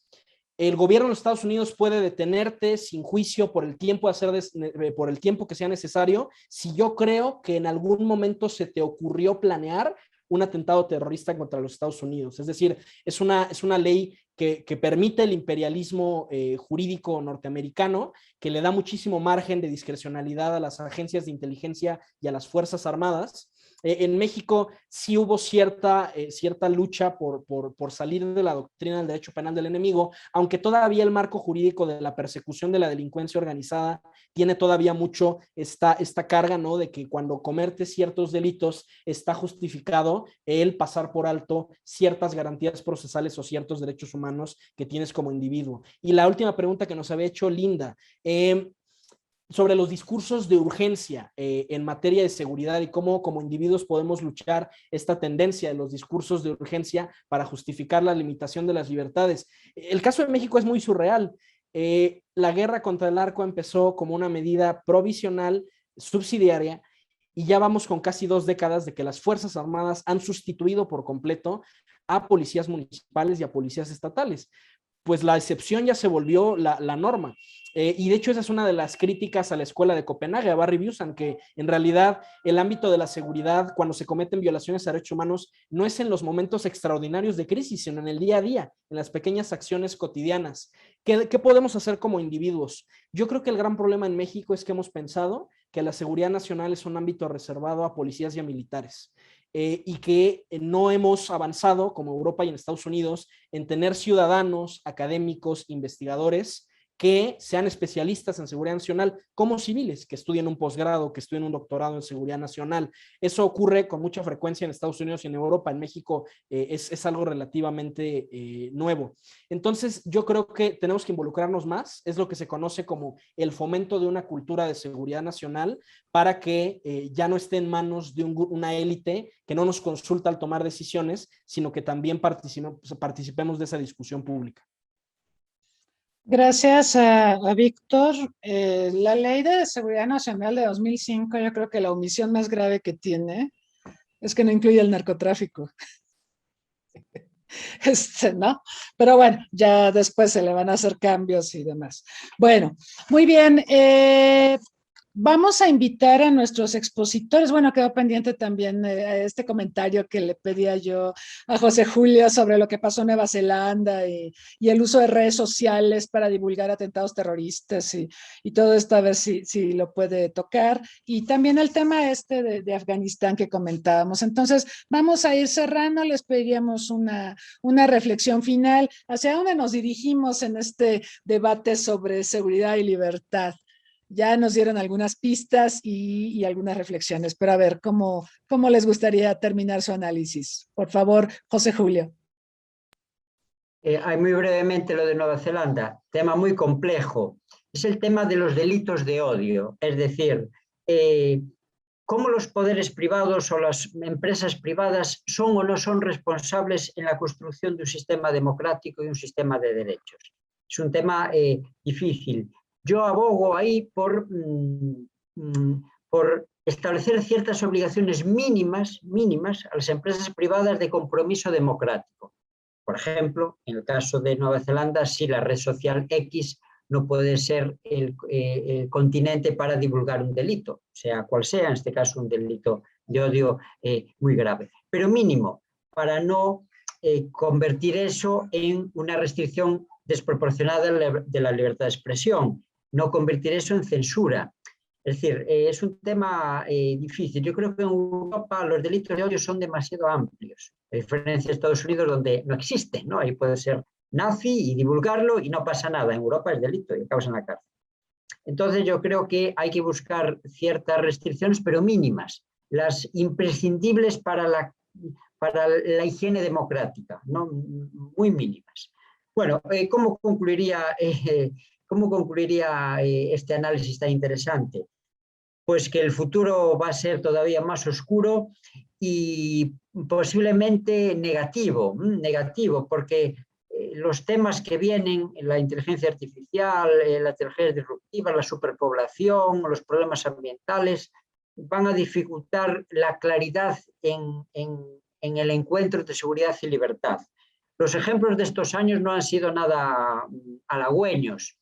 el gobierno de los Estados Unidos puede detenerte sin juicio por el tiempo que sea necesario si yo creo que en algún momento se te ocurrió planear un atentado terrorista contra los Estados Unidos. Es decir, es una ley que permite el imperialismo jurídico norteamericano, que le da muchísimo margen de discrecionalidad a las agencias de inteligencia y a las Fuerzas Armadas. En México sí hubo cierta lucha por salir de la doctrina del derecho penal del enemigo, aunque todavía el marco jurídico de la persecución de la delincuencia organizada tiene todavía mucho esta carga, ¿no?, de que cuando cometes ciertos delitos está justificado el pasar por alto ciertas garantías procesales o ciertos derechos humanos que tienes como individuo. Y la última pregunta que nos había hecho Linda, sobre los discursos de urgencia en materia de seguridad y cómo como individuos podemos luchar esta tendencia de los discursos de urgencia para justificar la limitación de las libertades. El caso de México es muy surreal. La guerra contra el narco empezó como una medida provisional, subsidiaria, y ya vamos con casi 2 décadas de que las Fuerzas Armadas han sustituido por completo a policías municipales y a policías estatales. pues la excepción ya se volvió la norma. Y de hecho esa es una de las críticas a la escuela de Copenhague, a Barry Busan, que en realidad el ámbito de la seguridad, cuando se cometen violaciones a derechos humanos, no es en los momentos extraordinarios de crisis, sino en el día a día, en las pequeñas acciones cotidianas. ¿Qué podemos hacer como individuos? Yo creo que el gran problema en México es que hemos pensado que la seguridad nacional es un ámbito reservado a policías y a militares. Y que no hemos avanzado, como Europa y en Estados Unidos, en tener ciudadanos, académicos, investigadores que sean especialistas en seguridad nacional como civiles, que estudien un posgrado, que estudien un doctorado en seguridad nacional. Eso ocurre con mucha frecuencia en Estados Unidos y en Europa. En México es algo relativamente nuevo. Entonces, yo creo que tenemos que involucrarnos más. Es lo que se conoce como el fomento de una cultura de seguridad nacional para que ya no esté en manos de una élite que no nos consulta al tomar decisiones, sino que también participemos de esa discusión pública. Gracias a Víctor. La Ley de Seguridad Nacional de 2005, yo creo que la omisión más grave que tiene es que no incluye el narcotráfico. ¿No? Pero bueno, ya después se le van a hacer cambios y demás. Bueno, muy bien. Vamos a invitar a nuestros expositores. Bueno, quedó pendiente también este comentario que le pedía yo a José Julio sobre lo que pasó en Nueva Zelanda y el uso de redes sociales para divulgar atentados terroristas y todo esto, a ver si lo puede tocar. Y también el tema de Afganistán que comentábamos. Entonces, vamos a ir cerrando. Les pediríamos una reflexión final. ¿Hacia dónde nos dirigimos en este debate sobre seguridad y libertad? Ya nos dieron algunas pistas y algunas reflexiones, pero a ver, ¿cómo les gustaría terminar su análisis? Por favor, José Julio. Muy brevemente lo de Nueva Zelanda, tema muy complejo. Es el tema de los delitos de odio, es decir, cómo los poderes privados o las empresas privadas son o no son responsables en la construcción de un sistema democrático y un sistema de derechos. Es un tema difícil. Yo abogo ahí por establecer ciertas obligaciones mínimas a las empresas privadas de compromiso democrático. Por ejemplo, en el caso de Nueva Zelanda, si la red social X no puede ser el continente para divulgar un delito, sea cual sea, en este caso un delito de odio muy grave. Pero mínimo, para no convertir eso en una restricción desproporcionada de la libertad de expresión, no convertir eso en censura. Es decir, es un tema difícil. Yo creo que en Europa los delitos de odio son demasiado amplios, a diferencia de Estados Unidos, donde no existen, ¿no? Ahí puede ser nazi y divulgarlo y no pasa nada. En Europa es delito y acabas en la cárcel. Entonces yo creo que hay que buscar ciertas restricciones, pero mínimas, las imprescindibles para la higiene democrática, ¿no? Muy mínimas. Bueno, ¿cómo concluiría este análisis tan interesante? Pues que el futuro va a ser todavía más oscuro y posiblemente negativo, porque los temas que vienen, la inteligencia artificial, la inteligencia disruptiva, la superpoblación, los problemas ambientales, van a dificultar la claridad en el encuentro entre seguridad y libertad. Los ejemplos de estos años no han sido nada halagüeños.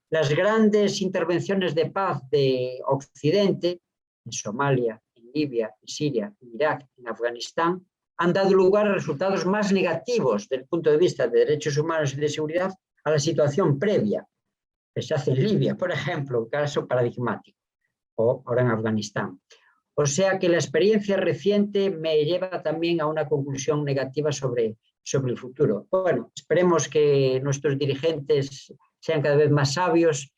Las grandes intervenciones de paz de Occidente, en Somalia, en Libia, en Siria, en Irak, en Afganistán, han dado lugar a resultados más negativos desde el punto de vista de derechos humanos y de seguridad a la situación previa que se hace en Libia, por ejemplo, un caso paradigmático, o ahora en Afganistán. O sea que la experiencia reciente me lleva también a una conclusión negativa sobre el futuro. Bueno, esperemos que nuestros dirigentes sean cada vez más sabios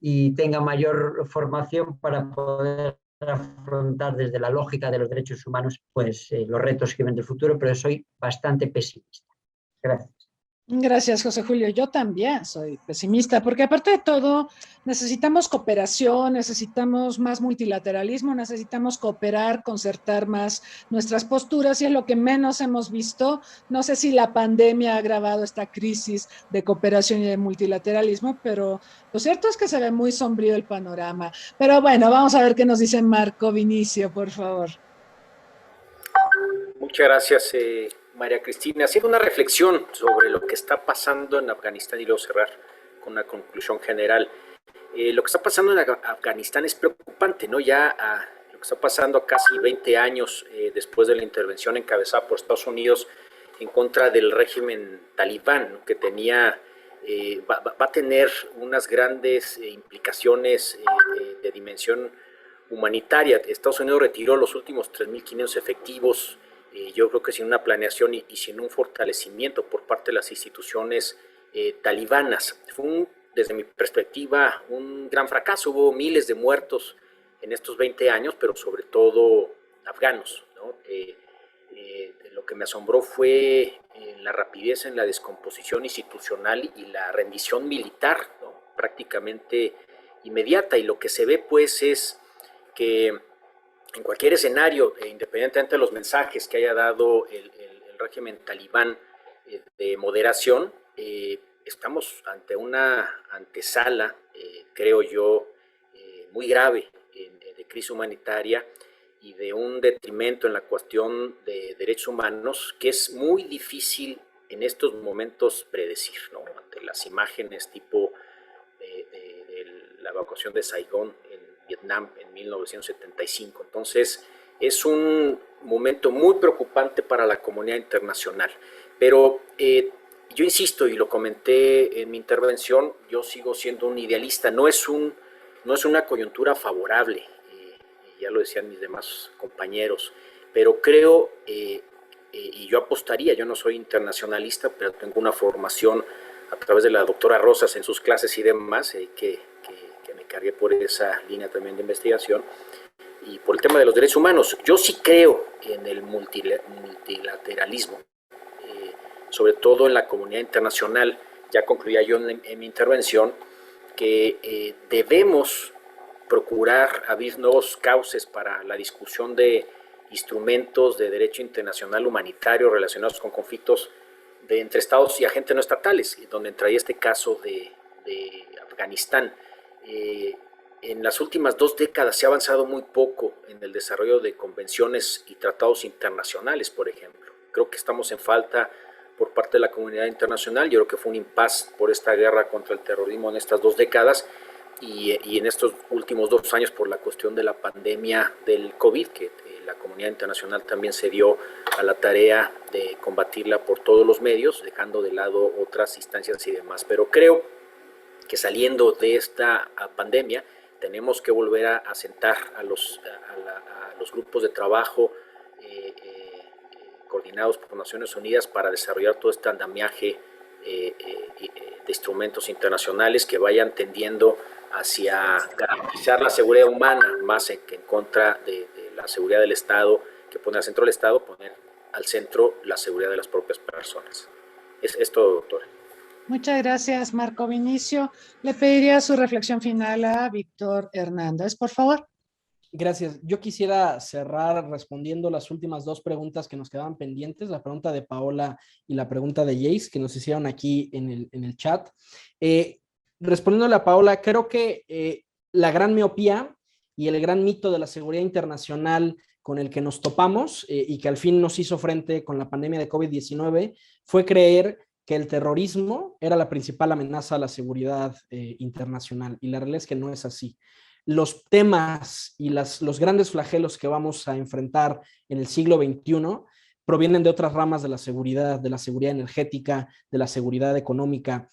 y tengan mayor formación para poder afrontar desde la lógica de los derechos humanos pues, los retos que ven del futuro, pero soy bastante pesimista. Gracias. Gracias, José Julio. Yo también soy pesimista, porque aparte de todo, necesitamos cooperación, necesitamos más multilateralismo, necesitamos cooperar, concertar más nuestras posturas, y es lo que menos hemos visto. No sé si la pandemia ha agravado esta crisis de cooperación y de multilateralismo, pero lo cierto es que se ve muy sombrío el panorama. Pero bueno, vamos a ver qué nos dice Marco Vinicio, por favor. Muchas gracias, María Cristina, haciendo una reflexión sobre lo que está pasando en Afganistán y luego cerrar con una conclusión general. Lo que está pasando en Afganistán es preocupante, ¿no? Lo que está pasando a casi 20 años después de la intervención encabezada por Estados Unidos en contra del régimen talibán, ¿no? Que tenía, va a tener unas grandes implicaciones de dimensión humanitaria. Estados Unidos retiró los últimos 3.500 efectivos, yo creo que sin una planeación y sin un fortalecimiento por parte de las instituciones talibanas. Fue desde mi perspectiva, un gran fracaso. Hubo miles de muertos en estos 20 años, pero sobre todo afganos, ¿no? Lo que me asombró fue la rapidez en la descomposición institucional y la rendición militar, ¿no? Prácticamente inmediata. Y lo que se ve, pues, es que en cualquier escenario, independientemente de los mensajes que haya dado el régimen talibán de moderación, estamos ante una antesala, creo yo, muy grave de crisis humanitaria y de un detrimento en la cuestión de derechos humanos que es muy difícil en estos momentos predecir, ¿no? Ante las imágenes tipo de la evacuación de Saigón en Vietnam en 1975. Entonces, es un momento muy preocupante para la comunidad internacional. Pero yo insisto, y lo comenté en mi intervención, yo sigo siendo un idealista. No es una coyuntura favorable, ya lo decían mis demás compañeros, pero creo, y yo apostaría, yo no soy internacionalista, pero tengo una formación a través de la doctora Rosas en sus clases y demás, que me cargué por esa línea también de investigación, y por el tema de los derechos humanos. Yo sí creo en el multilateralismo, sobre todo en la comunidad internacional. Ya concluía yo en mi intervención que debemos procurar abrir nuevos cauces para la discusión de instrumentos de derecho internacional humanitario relacionados con conflictos entre estados y agentes no estatales, donde entraría este caso de Afganistán. En las últimas 2 décadas se ha avanzado muy poco en el desarrollo de convenciones y tratados internacionales, por ejemplo. Creo que estamos en falta por parte de la comunidad internacional. Yo creo que fue un impasse por esta guerra contra el terrorismo en estas 2 décadas y en estos últimos 2 años por la cuestión de la pandemia del COVID, que la comunidad internacional también se dio a la tarea de combatirla por todos los medios, dejando de lado otras instancias y demás. Pero creo que saliendo de esta pandemia tenemos que volver a sentar a los grupos de trabajo coordinados por Naciones Unidas para desarrollar todo este andamiaje de instrumentos internacionales que vayan tendiendo hacia garantizar la seguridad humana más que en contra de la seguridad del Estado, que pone al centro del Estado, poner al centro la seguridad de las propias personas. Es todo, doctora. Muchas gracias, Marco Vinicio. Le pediría su reflexión final a Víctor Hernández, por favor. Gracias. Yo quisiera cerrar respondiendo las últimas 2 preguntas que nos quedaban pendientes, la pregunta de Paola y la pregunta de Jace, que nos hicieron aquí en el chat. Respondiéndole a Paola, creo que la gran miopía y el gran mito de la seguridad internacional con el que nos topamos y que al fin nos hizo frente con la pandemia de COVID-19 fue creer que el terrorismo era la principal amenaza a la seguridad internacional, y la realidad es que no es así. Los temas y los grandes flagelos que vamos a enfrentar en el siglo XXI provienen de otras ramas de la seguridad energética, de la seguridad económica.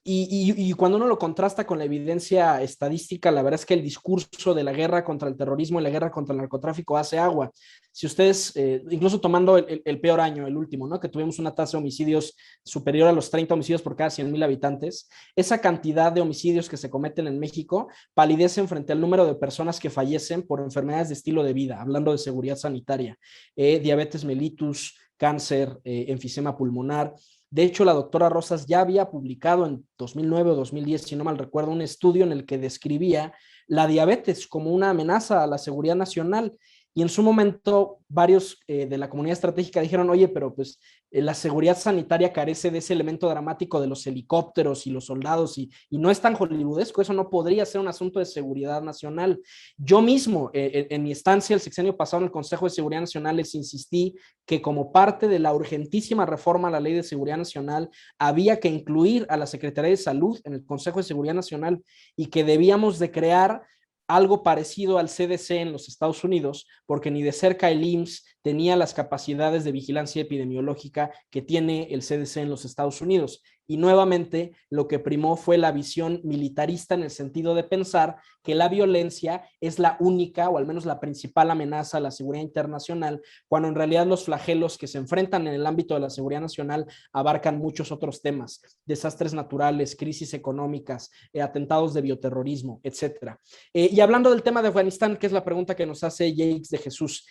Y cuando uno lo contrasta con la evidencia estadística, la verdad es que el discurso de la guerra contra el terrorismo y la guerra contra el narcotráfico hace agua. Si ustedes, incluso tomando el peor año, el último, ¿no? Que tuvimos una tasa de homicidios superior a los 30 homicidios por cada 100,000 habitantes, esa cantidad de homicidios que se cometen en México palidecen frente al número de personas que fallecen por enfermedades de estilo de vida, hablando de seguridad sanitaria, diabetes mellitus, cáncer, enfisema pulmonar. De hecho, la doctora Rosas ya había publicado en 2009 o 2010, si no mal recuerdo, un estudio en el que describía la diabetes como una amenaza a la seguridad nacional. Y en su momento, varios de la comunidad estratégica dijeron, oye, pero pues la seguridad sanitaria carece de ese elemento dramático de los helicópteros y los soldados y no es tan hollywoodesco, eso no podría ser un asunto de seguridad nacional. Yo mismo, en mi estancia el sexenio pasado en el Consejo de Seguridad Nacional, les insistí que como parte de la urgentísima reforma a la Ley de Seguridad Nacional, había que incluir a la Secretaría de Salud en el Consejo de Seguridad Nacional y que debíamos de crear algo parecido al CDC en los Estados Unidos, porque ni de cerca el IMSS tenía las capacidades de vigilancia epidemiológica que tiene el CDC en los Estados Unidos. Y nuevamente lo que primó fue la visión militarista en el sentido de pensar que la violencia es la única o al menos la principal amenaza a la seguridad internacional, cuando en realidad los flagelos que se enfrentan en el ámbito de la seguridad nacional abarcan muchos otros temas, desastres naturales, crisis económicas, atentados de bioterrorismo, etc. Y hablando del tema de Afganistán, que es la pregunta que nos hace Jakes de Jesús,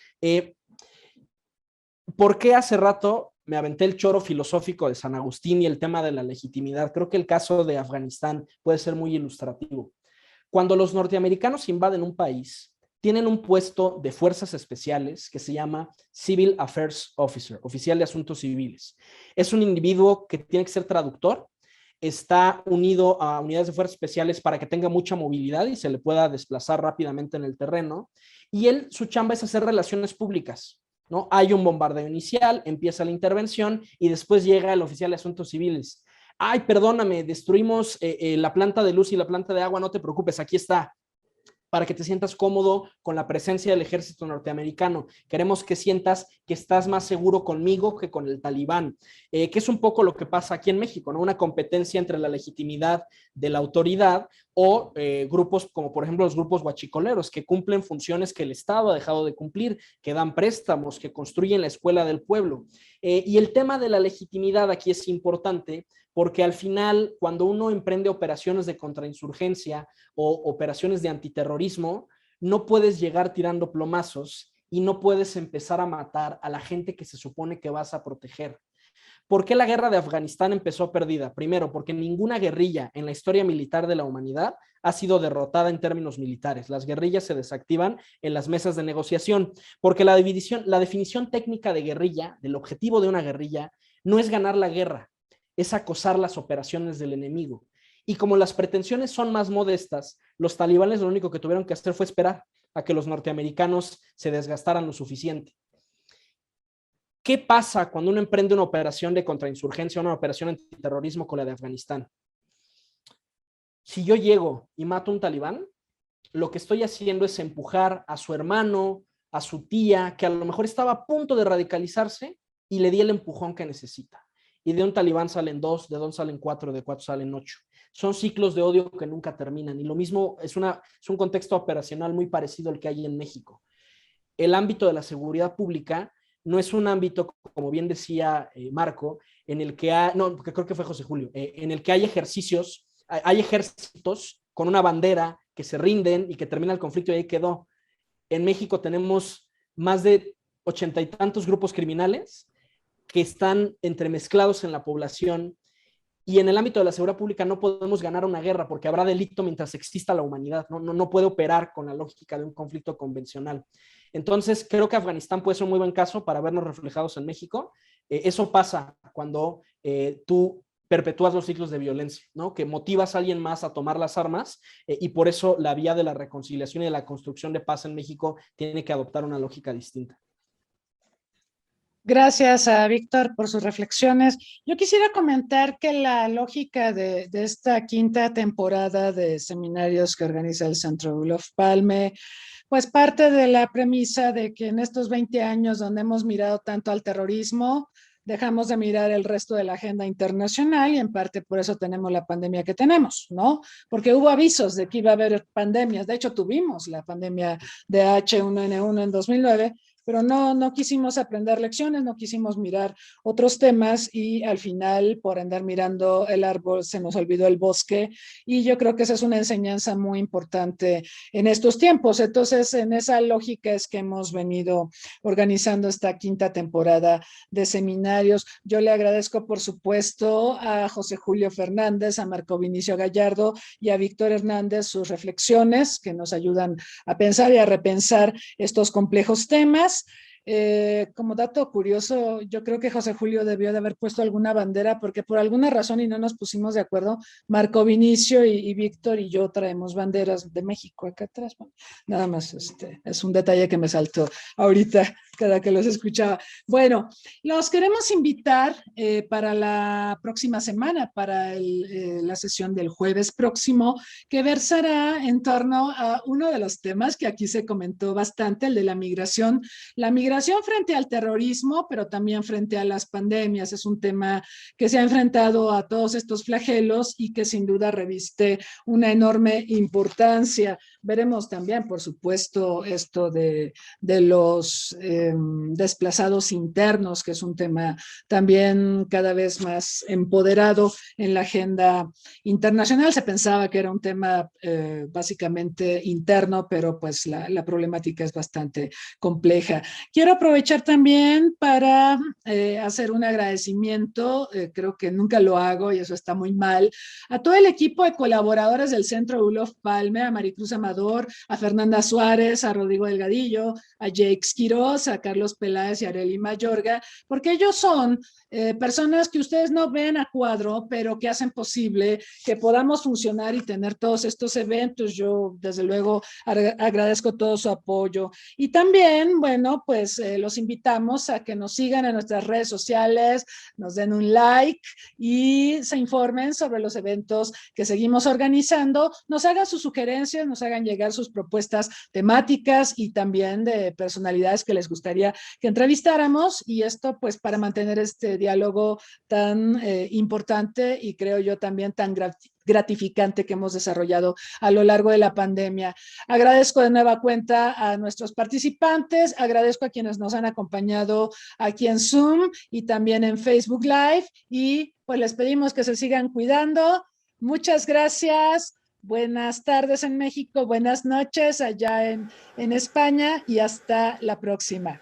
¿por qué hace rato me aventé el choro filosófico de San Agustín y el tema de la legitimidad? Creo que el caso de Afganistán puede ser muy ilustrativo. Cuando los norteamericanos invaden un país, tienen un puesto de fuerzas especiales que se llama Civil Affairs Officer, oficial de asuntos civiles. Es un individuo que tiene que ser traductor, está unido a unidades de fuerzas especiales para que tenga mucha movilidad y se le pueda desplazar rápidamente en el terreno, y su chamba es hacer relaciones públicas, ¿no? Hay un bombardeo inicial, empieza la intervención y después llega el oficial de asuntos civiles. Ay, perdóname, destruimos la planta de luz y la planta de agua, no te preocupes, aquí está, para que te sientas cómodo con la presencia del ejército norteamericano. Queremos que sientas que estás más seguro conmigo que con el talibán, que es un poco lo que pasa aquí en México, ¿no? Una competencia entre la legitimidad de la autoridad o grupos como por ejemplo los grupos huachicoleros que cumplen funciones que el Estado ha dejado de cumplir, que dan préstamos, que construyen la escuela del pueblo. Y el tema de la legitimidad aquí es importante porque al final cuando uno emprende operaciones de contrainsurgencia o operaciones de antiterrorismo, no puedes llegar tirando plomazos y no puedes empezar a matar a la gente que se supone que vas a proteger. ¿Por qué la guerra de Afganistán empezó perdida? Primero, porque ninguna guerrilla en la historia militar de la humanidad ha sido derrotada en términos militares. Las guerrillas se desactivan en las mesas de negociación, porque la definición técnica de guerrilla, del objetivo de una guerrilla, no es ganar la guerra, es acosar las operaciones del enemigo. Y como las pretensiones son más modestas, los talibanes lo único que tuvieron que hacer fue esperar a que los norteamericanos se desgastaran lo suficiente. ¿Qué pasa cuando uno emprende una operación de contrainsurgencia, una operación antiterrorismo con la de Afganistán? Si yo llego y mato a un talibán, lo que estoy haciendo es empujar a su hermano, a su tía, que a lo mejor estaba a punto de radicalizarse, y le di el empujón que necesita. Y de un talibán salen 2, de 2 salen 4, de 4 salen 8. Son ciclos de odio que nunca terminan. Y lo mismo es un contexto operacional muy parecido al que hay en México. El ámbito de la seguridad pública no es un ámbito, como bien decía Marco, en el que creo que fue José Julio, en el que hay ejércitos con una bandera que se rinden y que termina el conflicto y ahí quedó. En México tenemos más de 80 y tantos grupos criminales que están entremezclados en la población, y en el ámbito de la seguridad pública no podemos ganar una guerra porque habrá delito mientras exista la humanidad, no puede operar con la lógica de un conflicto convencional. Entonces creo que Afganistán puede ser un muy buen caso para vernos reflejados en México. Eso pasa cuando tú perpetúas los ciclos de violencia, ¿no? Que motivas a alguien más a tomar las armas, y por eso la vía de la reconciliación y de la construcción de paz en México tiene que adoptar una lógica distinta. Gracias a Víctor por sus reflexiones. Yo quisiera comentar que la lógica de esta quinta temporada de seminarios que organiza el Centro Olof Palme, pues parte de la premisa de que en estos 20 años donde hemos mirado tanto al terrorismo, dejamos de mirar el resto de la agenda internacional, y en parte por eso tenemos la pandemia que tenemos, ¿no? Porque hubo avisos de que iba a haber pandemias. De hecho, tuvimos la pandemia de H1N1 en 2009, pero no quisimos aprender lecciones, no quisimos mirar otros temas y al final, por andar mirando el árbol, se nos olvidó el bosque, y yo creo que esa es una enseñanza muy importante en estos tiempos. Entonces, en esa lógica es que hemos venido organizando esta quinta temporada de seminarios. Yo le agradezco, por supuesto, a José Julio Fernández, a Marco Vinicio Gallardo y a Víctor Hernández sus reflexiones que nos ayudan a pensar y a repensar estos complejos temas. Como dato curioso, yo creo que José Julio debió de haber puesto alguna bandera porque por alguna razón y no nos pusimos de acuerdo, Marco Vinicio y Víctor y yo traemos banderas de México acá atrás. Bueno, nada más, es un detalle que me saltó ahorita cada que los escuchaba. Bueno, los queremos invitar para la próxima semana, para la sesión del jueves próximo, que versará en torno a uno de los temas que aquí se comentó bastante, el de la migración frente al terrorismo, pero también frente a las pandemias. Es un tema que se ha enfrentado a todos estos flagelos y que sin duda reviste una enorme importancia. Veremos también, por supuesto, esto de los desplazados internos, que es un tema también cada vez más empoderado en la agenda internacional. Se pensaba que era un tema básicamente interno, pero pues la problemática es bastante compleja. Quiero aprovechar también para hacer un agradecimiento, creo que nunca lo hago y eso está muy mal, a todo el equipo de colaboradores del Centro Olof Palme, a Maricruz Amador, a Fernanda Suárez, a Rodrigo Delgadillo, a Jakes Quiroz, a Carlos Peláez y a Arely Mayorga, porque ellos son personas que ustedes no ven a cuadro, pero que hacen posible que podamos funcionar y tener todos estos eventos. Yo, desde luego, agradezco todo su apoyo. Y también, bueno, pues los invitamos a que nos sigan en nuestras redes sociales, nos den un like y se informen sobre los eventos que seguimos organizando, nos hagan sus sugerencias, nos hagan llegar sus propuestas temáticas y también de personalidades que les gustaría que entrevistáramos, y esto pues para mantener este diálogo tan importante y creo yo también tan gratificante que hemos desarrollado a lo largo de la pandemia. Agradezco de nueva cuenta a nuestros participantes, agradezco a quienes nos han acompañado aquí en Zoom y también en Facebook Live, y pues les pedimos que se sigan cuidando. Muchas gracias. Buenas tardes en México, buenas noches allá en España y hasta la próxima.